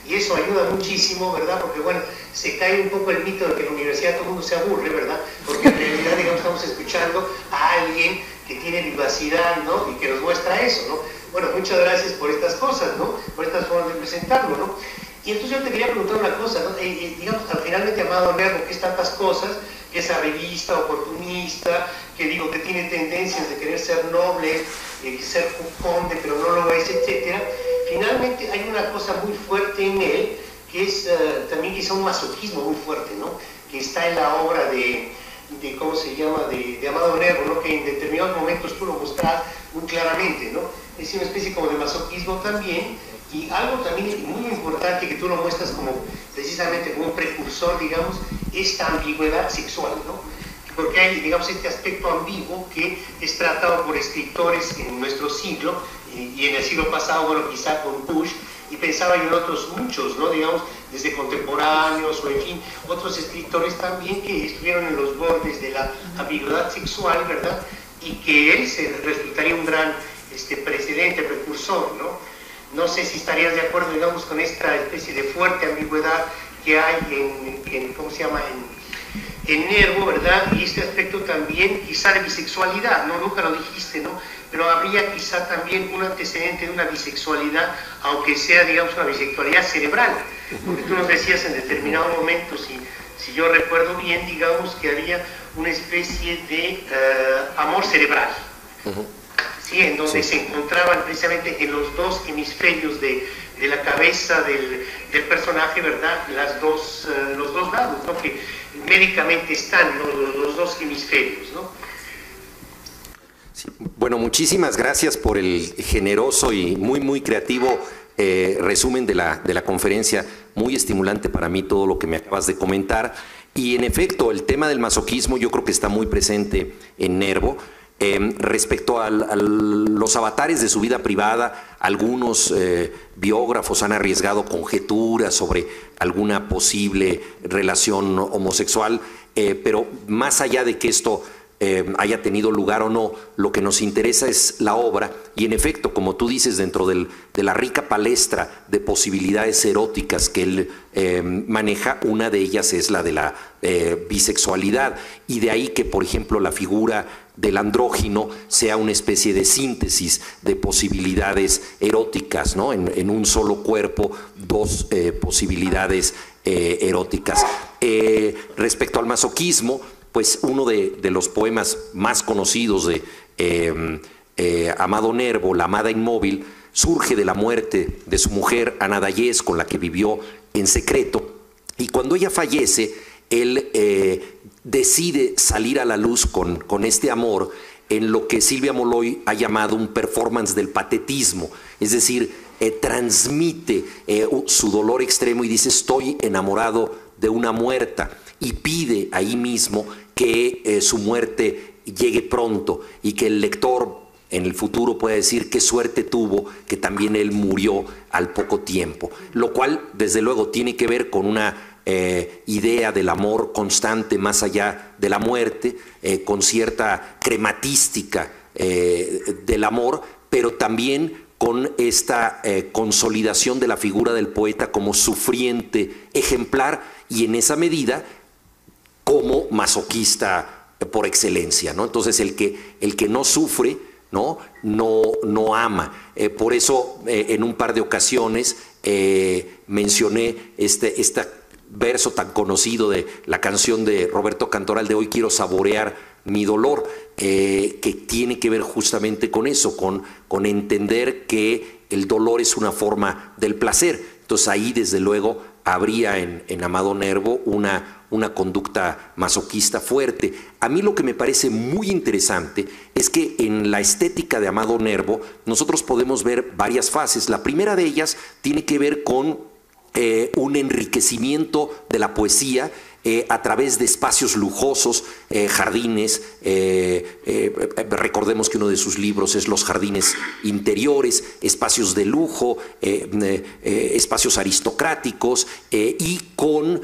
Y eso ayuda muchísimo, ¿verdad? Porque, bueno, se cae un poco el mito de que en la universidad todo el mundo se aburre, ¿verdad? Porque en realidad, digamos, estamos escuchando a alguien que tiene vivacidad, ¿no? Y que nos muestra eso, ¿no? Bueno, muchas gracias por estas cosas, ¿no? Por estas formas de presentarlo, ¿no? Y entonces yo te quería preguntar una cosa, ¿no? Digamos, finalmente Amado Nervo, que es tantas cosas, que es arribista, oportunista, que digo, que tiene tendencias de querer ser noble, ser conde, pero no lo es, etcétera. Finalmente hay una cosa muy fuerte en él, que es también quizá un masoquismo muy fuerte, ¿no? Que está en la obra de ¿cómo se llama?, de Amado Nervo, ¿no? Que en determinados momentos tú lo mostras muy claramente, ¿no? Es una especie como de masoquismo también, y algo también muy importante que tú lo muestras como, precisamente como un precursor, digamos, esta ambigüedad sexual, ¿no? Porque hay, digamos, este aspecto ambiguo que es tratado por escritores en nuestro siglo, y en el siglo pasado, bueno, quizá con Bush, y pensaba yo en otros muchos, ¿no? Digamos, desde contemporáneos o, en fin, otros escritores también que estuvieron en los bordes de la ambigüedad sexual, ¿verdad? Y que él resultaría un gran precedente, precursor, ¿no? No sé si estarías de acuerdo, digamos, con esta especie de fuerte ambigüedad que hay en ¿cómo se llama?, en Nervo, ¿verdad? Y este aspecto también, quizá de bisexualidad, ¿no? Nunca lo dijiste, ¿no? Pero habría quizá también un antecedente de una bisexualidad, aunque sea, digamos, una bisexualidad cerebral. Porque tú nos decías en determinado momento, si yo recuerdo bien, digamos, que había una especie de amor cerebral. ¿Sí? En donde se encontraban precisamente en los dos hemisferios de la cabeza del personaje, ¿verdad? Los dos lados, ¿no? Que médicamente están, ¿no? Los dos hemisferios, ¿no? Sí, bueno, muchísimas gracias por el generoso y muy creativo resumen de la conferencia, muy estimulante para mí todo lo que me acabas de comentar. Y en efecto, el tema del masoquismo yo creo que está muy presente en Nervo. Respecto a los avatares de su vida privada, algunos biógrafos han arriesgado conjeturas sobre alguna posible relación homosexual, pero más allá de que esto haya tenido lugar o no, lo que nos interesa es la obra, y en efecto, como tú dices, dentro de la rica palestra de posibilidades eróticas que él maneja, una de ellas es la de la bisexualidad, y de ahí que, por ejemplo, la figura del andrógino sea una especie de síntesis de posibilidades eróticas, ¿no? En un solo cuerpo, dos posibilidades eróticas. Respecto al masoquismo, pues uno de los poemas más conocidos de Amado Nervo, La amada inmóvil, surge de la muerte de su mujer Ana Dayez, con la que vivió en secreto, y cuando ella fallece, él decide salir a la luz con este amor en lo que Silvia Molloy ha llamado un performance del patetismo, es decir, transmite su dolor extremo y dice: estoy enamorado de una muerta, y pide ahí mismo que su muerte llegue pronto y que el lector en el futuro pueda decir qué suerte tuvo, que también él murió al poco tiempo, lo cual desde luego tiene que ver con una idea del amor constante más allá de la muerte, con cierta crematística del amor, pero también con esta consolidación de la figura del poeta como sufriente ejemplar, y en esa medida como masoquista por excelencia, ¿no? Entonces el que no sufre, no ama. Por eso en un par de ocasiones mencioné este verso tan conocido de la canción de Roberto Cantoral de Hoy quiero saborear mi dolor, que tiene que ver justamente con eso, con entender que el dolor es una forma del placer. Entonces ahí desde luego habría en Amado Nervo una conducta masoquista fuerte. A mí lo que me parece muy interesante es que en la estética de Amado Nervo nosotros podemos ver varias fases. La primera de ellas tiene que ver con un enriquecimiento de la poesía a través de espacios lujosos, jardines. Recordemos que uno de sus libros es Los jardines interiores, espacios de lujo, espacios aristocráticos y con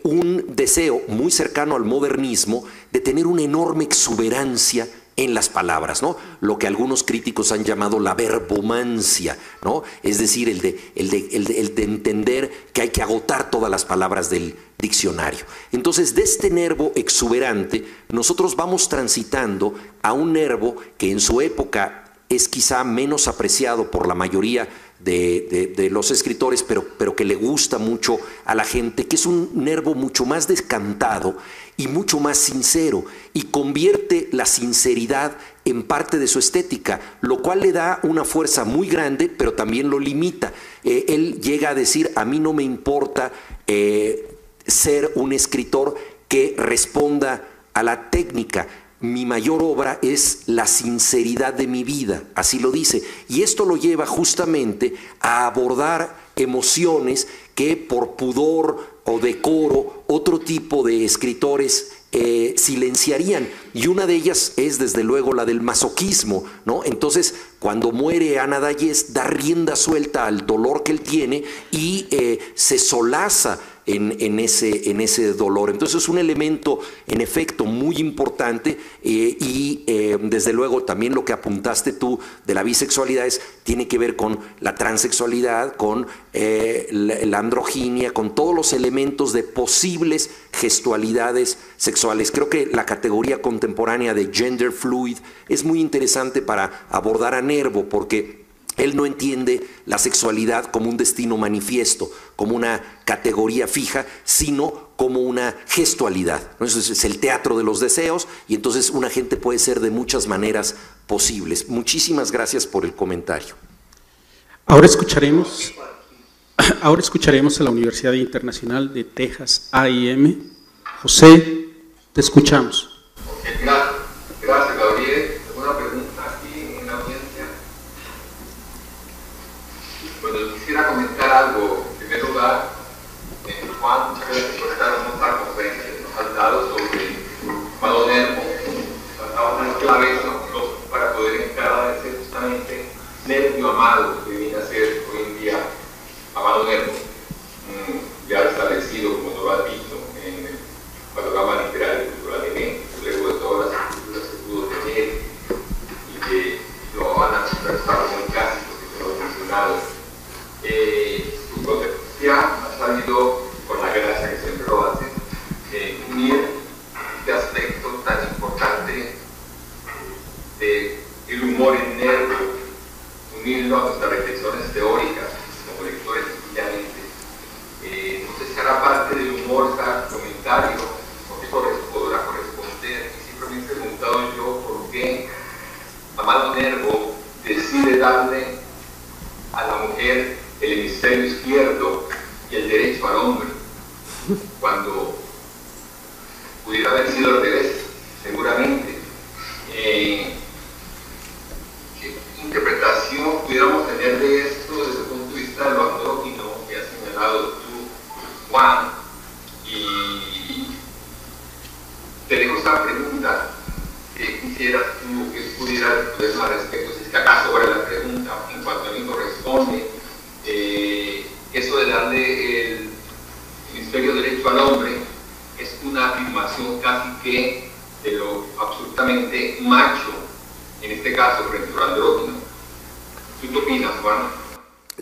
un deseo muy cercano al modernismo de tener una enorme exuberancia en las palabras, ¿no? Lo que algunos críticos han llamado la verbomancia, ¿no? Es decir, el de entender que hay que agotar todas las palabras del diccionario. Entonces, de este nervo exuberante, nosotros vamos transitando a un nervo que en su época es quizá menos apreciado por la mayoría de los escritores, pero que le gusta mucho a la gente, que es un nervo mucho más descantado y mucho más sincero, y convierte la sinceridad en parte de su estética, lo cual le da una fuerza muy grande, pero también lo limita. Él llega a decir: a mí no me importa ser un escritor que responda a la técnica. Mi mayor obra es la sinceridad de mi vida, así lo dice. Y esto lo lleva justamente a abordar emociones que por pudor o decoro otro tipo de escritores silenciarían. Y una de ellas es desde luego la del masoquismo, ¿no? Entonces, cuando muere Ana Dayés, da rienda suelta al dolor que él tiene y se solaza en ese dolor. Entonces es un elemento en efecto muy importante y desde luego también lo que apuntaste tú de la bisexualidad tiene que ver con la transexualidad, con la androginia, con todos los elementos de posibles gestualidades sexuales. Creo que la categoría contemporánea de gender fluid es muy interesante para abordar a Nervo, porque él no entiende la sexualidad como un destino manifiesto, como una categoría fija, sino como una gestualidad. Entonces es el teatro de los deseos y entonces una gente puede ser de muchas maneras posibles. Muchísimas gracias por el comentario. Ahora escucharemos a la Universidad Internacional de Texas, A&M. José, te escuchamos. Gracias, Gabriel. ¿Alguna pregunta aquí en la audiencia? Bueno, quisiera comentar algo. En primer lugar, Juan, muchas gracias por estar en otra conferencia que nos has dado sobre Amado Nervo. Has dado unas claves para poder encarar ese justamente nervio amado que viene a ser hoy en día Amado Nervo, ya establecido, como nos lo has dicho, en el panorama literario y cultural de México, luego de todas las escrituras que pudo tener y que lo van a expresar muy clásicos que se lo han mencionado. Su concepción ha salido, con la gracia que siempre lo hace, unir este aspecto tan importante del humor en Nervo, unirlo a nuestras reflexiones teóricas como lectores especialmente. No sé si hará parte del humor este comentario, porque podrá corresponder. Y siempre me he preguntado yo por qué Amado Nervo decide darle a la mujer el hemisferio izquierdo y el derecho al hombre, cuando pudiera haber sido al revés, seguramente. ¿Qué interpretación pudiéramos tener de esto desde el punto de vista de lo andrógino que has señalado tú, Juan? Y te dejo esta pregunta que quisieras tú que pudieras responder al respecto, si es que acaso sobre la pregunta, en cuanto a mí corresponde, eso de darle el hemisferio derecho al hombre es una afirmación casi que de lo absolutamente macho, en este caso frente al andrógino. ¿Tú qué opinas, Juan?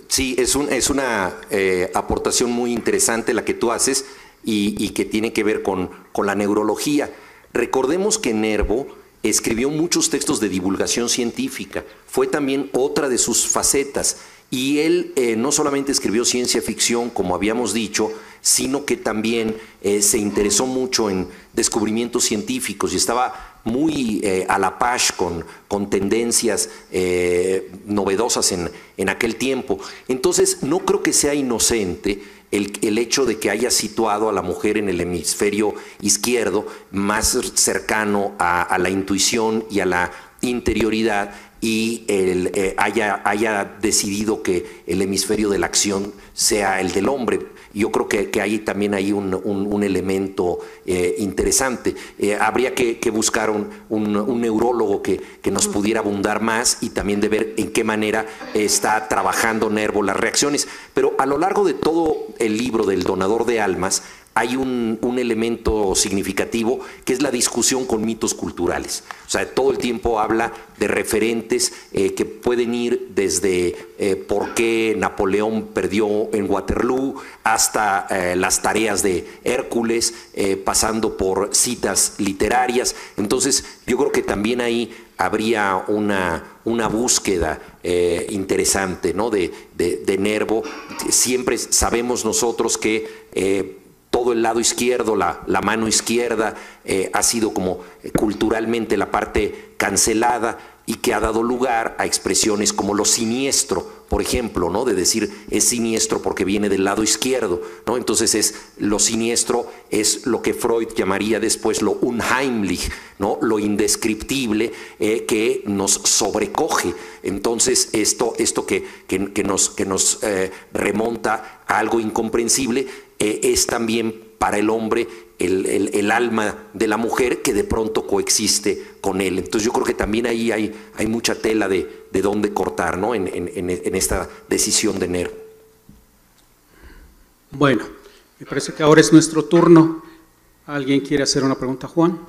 Sí, es una aportación muy interesante la que tú haces y que tiene que ver con la neurología. Recordemos que Nervo escribió muchos textos de divulgación científica, fue también otra de sus facetas, y él no solamente escribió ciencia ficción, como habíamos dicho, sino que también se interesó mucho en descubrimientos científicos y estaba muy a la par con tendencias novedosas en aquel tiempo. Entonces, no creo que sea inocente el hecho de que haya situado a la mujer en el hemisferio izquierdo, más cercano a la intuición y a la interioridad, y haya decidido que el hemisferio de la acción sea el del hombre. Yo creo que ahí también hay un elemento interesante. Habría que buscar un neurólogo que nos pudiera abundar más y también de ver en qué manera está trabajando Nervo las reacciones. Pero a lo largo de todo el libro del Donador de Almas hay un elemento significativo que es la discusión con mitos culturales. O sea, todo el tiempo habla de referentes que pueden ir desde por qué Napoleón perdió en Waterloo hasta las tareas de Hércules, pasando por citas literarias. Entonces, yo creo que también ahí habría una búsqueda interesante, ¿no? de Nervo. Siempre sabemos nosotros que todo el lado izquierdo, la mano izquierda, ha sido como culturalmente la parte cancelada y que ha dado lugar a expresiones como lo siniestro, por ejemplo, ¿no? De decir es siniestro porque viene del lado izquierdo, ¿no? Entonces lo siniestro es lo que Freud llamaría después lo unheimlich, ¿no? Lo indescriptible que nos sobrecoge. Entonces esto que nos remonta a algo incomprensible es también para el hombre el alma de la mujer que de pronto coexiste con él. Entonces yo creo que también ahí hay mucha tela de dónde cortar, ¿no? en esta decisión de Nervo. Bueno, me parece que ahora es nuestro turno. ¿Alguien quiere hacer una pregunta, Juan?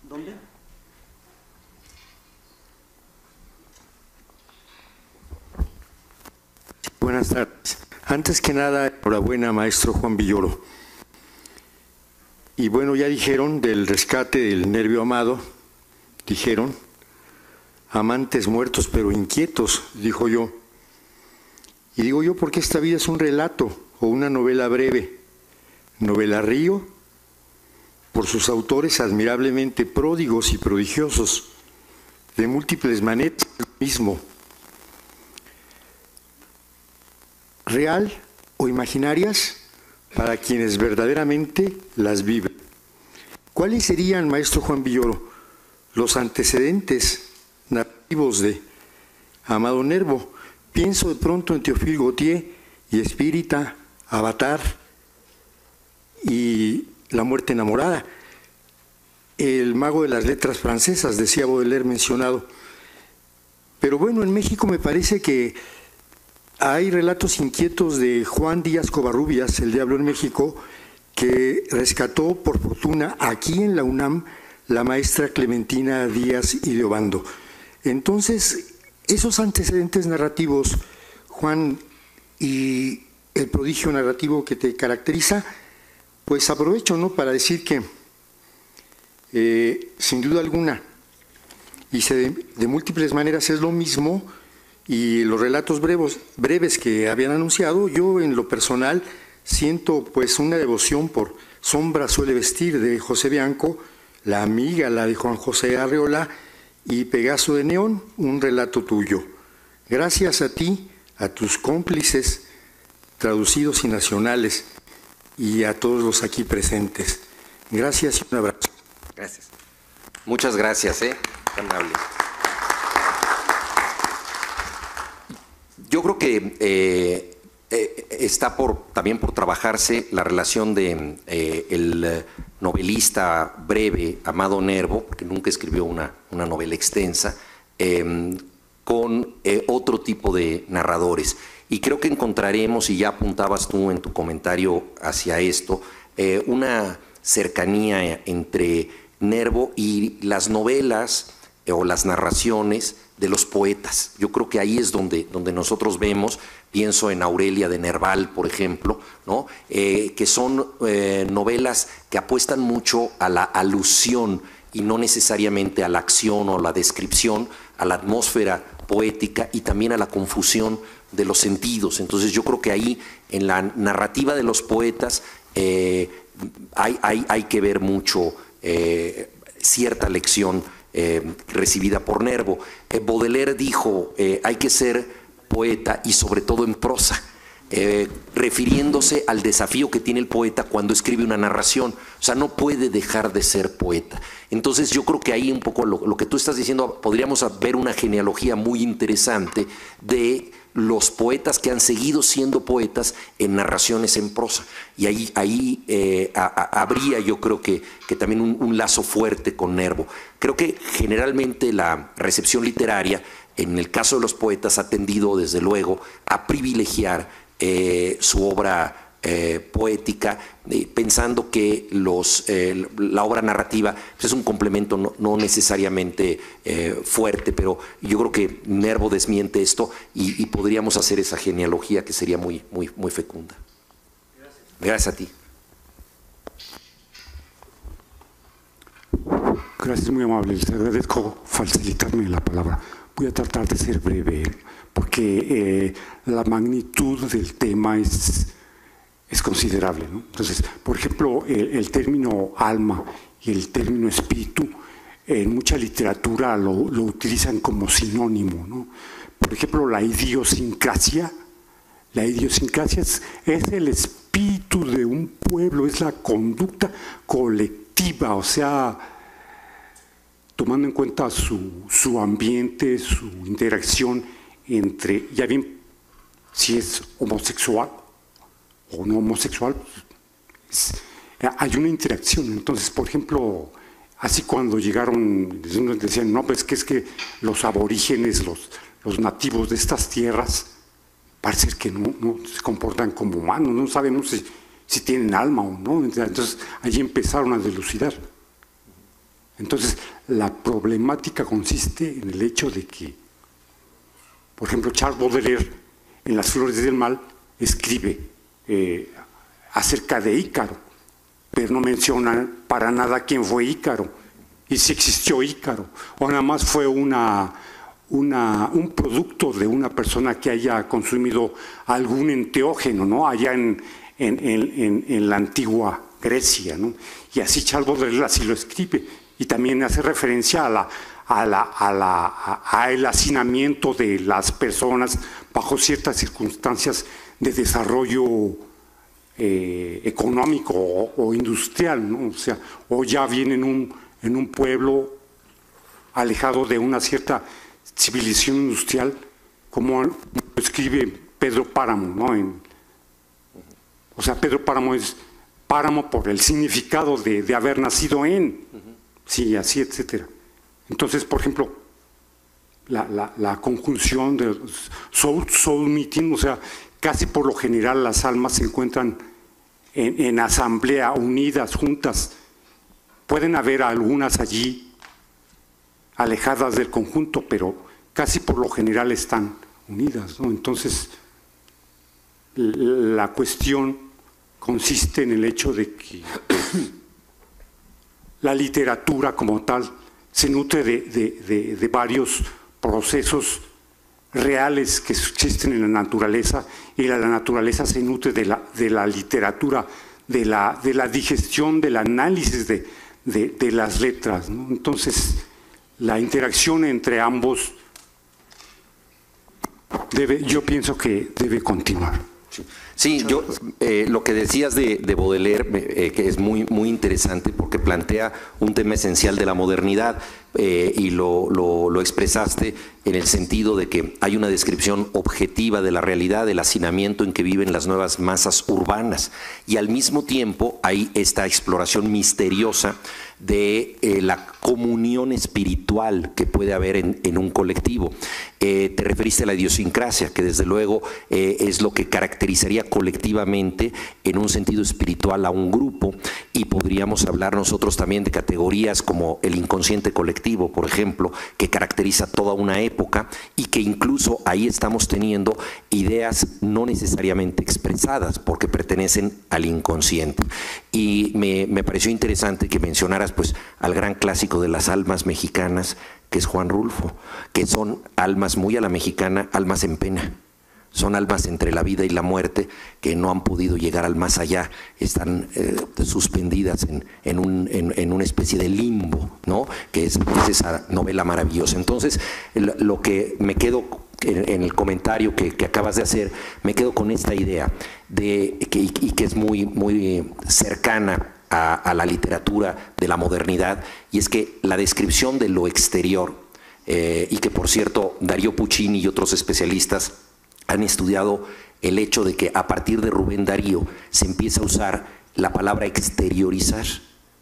¿Dónde? Buenas tardes. Antes que nada, enhorabuena, maestro Juan Villoro. Y bueno, ya dijeron del rescate del nervio amado, dijeron, amantes muertos pero inquietos, dijo yo. Y digo yo porque esta vida es un relato o una novela breve. Novela río, por sus autores admirablemente pródigos y prodigiosos, de múltiples maneras, lo mismo. Real o imaginarias para quienes verdaderamente las viven. ¿Cuáles serían, maestro Juan Villoro, los antecedentes narrativos de Amado Nervo? Pienso de pronto en Théophile Gautier y Espírita, Avatar y La muerte enamorada. El mago de las letras francesas, decía Baudelaire mencionado. Pero bueno, en México me parece que hay relatos inquietos de Juan Díaz Covarrubias, El diablo en México, que rescató por fortuna aquí en la UNAM la maestra Clementina Díaz y de Obando. Entonces, esos antecedentes narrativos, Juan, y el prodigio narrativo que te caracteriza, pues aprovecho, ¿no?, para decir que, sin duda alguna, y de múltiples maneras es lo mismo. Y los relatos breves que habían anunciado, yo en lo personal siento pues una devoción por Sombra suele vestir de José Bianco, La amiga, la de Juan José Arreola, y Pegaso de Neón, un relato tuyo. Gracias a ti, a tus cómplices traducidos y nacionales, y a todos los aquí presentes. Gracias y un abrazo. Gracias. Muchas gracias, tan amable. Yo creo que está también por trabajarse la relación de el novelista breve Amado Nervo, que nunca escribió una novela extensa, con otro tipo de narradores. Y creo que encontraremos, y ya apuntabas tú en tu comentario hacia esto, una cercanía entre Nervo y las novelas o las narraciones de los poetas. Yo creo que ahí es donde nosotros vemos, pienso en Aurelia de Nerval, por ejemplo, ¿no? Que son novelas que apuestan mucho a la alusión y no necesariamente a la acción o la descripción, a la atmósfera poética y también a la confusión de los sentidos. Entonces yo creo que ahí, en la narrativa de los poetas, hay que ver mucho cierta lección recibida por Nervo. Baudelaire dijo, hay que ser poeta y sobre todo en prosa. refiriéndose al desafío que tiene el poeta cuando escribe una narración. O sea, no puede dejar de ser poeta. Entonces yo creo que ahí un poco lo que tú estás diciendo, podríamos ver una genealogía muy interesante de los poetas que han seguido siendo poetas en narraciones en prosa. Y ahí habría, yo creo que también un lazo fuerte con Nervo. Creo que generalmente la recepción literaria, en el caso de los poetas, ha tendido desde luego a privilegiar su obra poética, pensando que la obra narrativa pues, es un complemento no necesariamente fuerte, pero yo creo que Nervo desmiente esto y podríamos hacer esa genealogía que sería muy fecunda. Gracias a ti. Gracias, muy amable. Les agradezco facilitarme la palabra. Voy a tratar de ser breve, porque la magnitud del tema es considerable, ¿no? Entonces, por ejemplo, el término alma y el término espíritu, en mucha literatura lo utilizan como sinónimo, ¿no? Por ejemplo, la idiosincrasia es el espíritu de un pueblo, es la conducta colectiva, o sea, tomando en cuenta su ambiente, su interacción entre, ya bien, si es homosexual o no homosexual, hay una interacción. Entonces, por ejemplo, así cuando llegaron, decían, no, pues es que los aborígenes, los nativos de estas tierras, parece que no se comportan como humanos, no sabemos si tienen alma o no. Entonces, allí empezaron a dilucidar. Entonces, la problemática consiste en el hecho de que, por ejemplo, Charles Baudelaire, en Las Flores del Mal, escribe acerca de Ícaro, pero no menciona para nada quién fue Ícaro, y si existió Ícaro, o nada más fue un producto de una persona que haya consumido algún enteógeno, ¿no? Allá en la antigua Grecia, ¿no? Y así Charles Baudelaire así lo escribe. Y también hace referencia a el hacinamiento de las personas bajo ciertas circunstancias de desarrollo económico o industrial, ¿no? O sea, o ya viene en un pueblo alejado de una cierta civilización industrial, como escribe Pedro Páramo, ¿no? O sea, Pedro Páramo es páramo por el significado de haber nacido en... Sí, así, etcétera. Entonces, por ejemplo, la conjunción de soul meeting, o sea, casi por lo general las almas se encuentran en asamblea, unidas, juntas. Pueden haber algunas allí alejadas del conjunto, pero casi por lo general están unidas, ¿no? Entonces, la cuestión consiste en el hecho de que la literatura como tal se nutre de varios procesos reales que existen en la naturaleza, y la naturaleza se nutre de la literatura, de la digestión, del análisis de las letras, ¿no? Entonces, la interacción entre ambos yo pienso que debe continuar. Sí, yo lo que decías de Baudelaire, que es muy interesante porque plantea un tema esencial de la modernidad, y lo expresaste en el sentido de que hay una descripción objetiva de la realidad, del hacinamiento en que viven las nuevas masas urbanas, y al mismo tiempo hay esta exploración misteriosa de la comunión espiritual que puede haber en un colectivo. Te referiste a la idiosincrasia, que desde luego es lo que caracterizaría colectivamente en un sentido espiritual a un grupo, y podríamos hablar nosotros también de categorías como el inconsciente colectivo, por ejemplo, que caracteriza toda una época, y que incluso ahí estamos teniendo ideas no necesariamente expresadas porque pertenecen al inconsciente. Y me pareció interesante que mencionaras pues al gran clásico de las almas mexicanas, que es Juan Rulfo, que son almas muy a la mexicana, almas en pena. Son almas entre la vida y la muerte que no han podido llegar al más allá, están suspendidas en una especie de limbo, ¿no? Que es esa novela maravillosa. Entonces, lo que me quedo en el comentario que acabas de hacer, me quedo con esta idea y que es muy cercana a la literatura de la modernidad, y es que la descripción de lo exterior, y que por cierto Darío Puccini y otros especialistas han estudiado el hecho de que a partir de Rubén Darío se empieza a usar la palabra exteriorizar.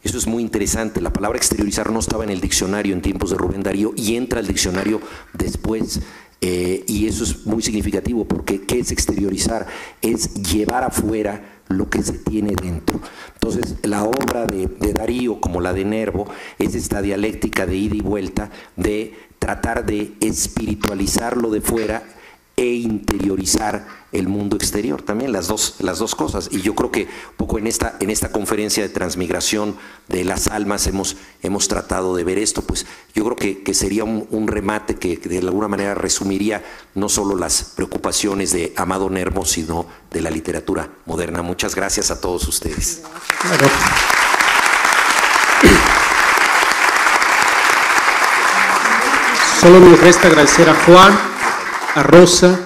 Eso es muy interesante. La palabra exteriorizar no estaba en el diccionario en tiempos de Rubén Darío y entra al diccionario después. Y eso es muy significativo, porque ¿qué es exteriorizar? Es llevar afuera lo que se tiene dentro. Entonces, la obra de Darío, como la de Nervo, es esta dialéctica de ida y vuelta, de tratar de espiritualizar lo de fuera e interiorizar el mundo exterior, también las dos cosas. Y yo creo que un poco en esta conferencia de transmigración de las almas hemos tratado de ver esto. Pues yo creo que sería un remate que de alguna manera resumiría no solo las preocupaciones de Amado Nervo, sino de la literatura moderna. Muchas gracias a todos ustedes. Claro. Solo nos resta agradecer a Juan, a Rosa,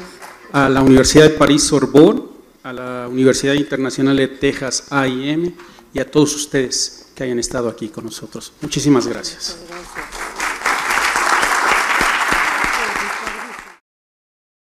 a la Universidad de París-Sorbonne, a la Universidad Internacional de Texas A&M y a todos ustedes que hayan estado aquí con nosotros. Muchísimas gracias.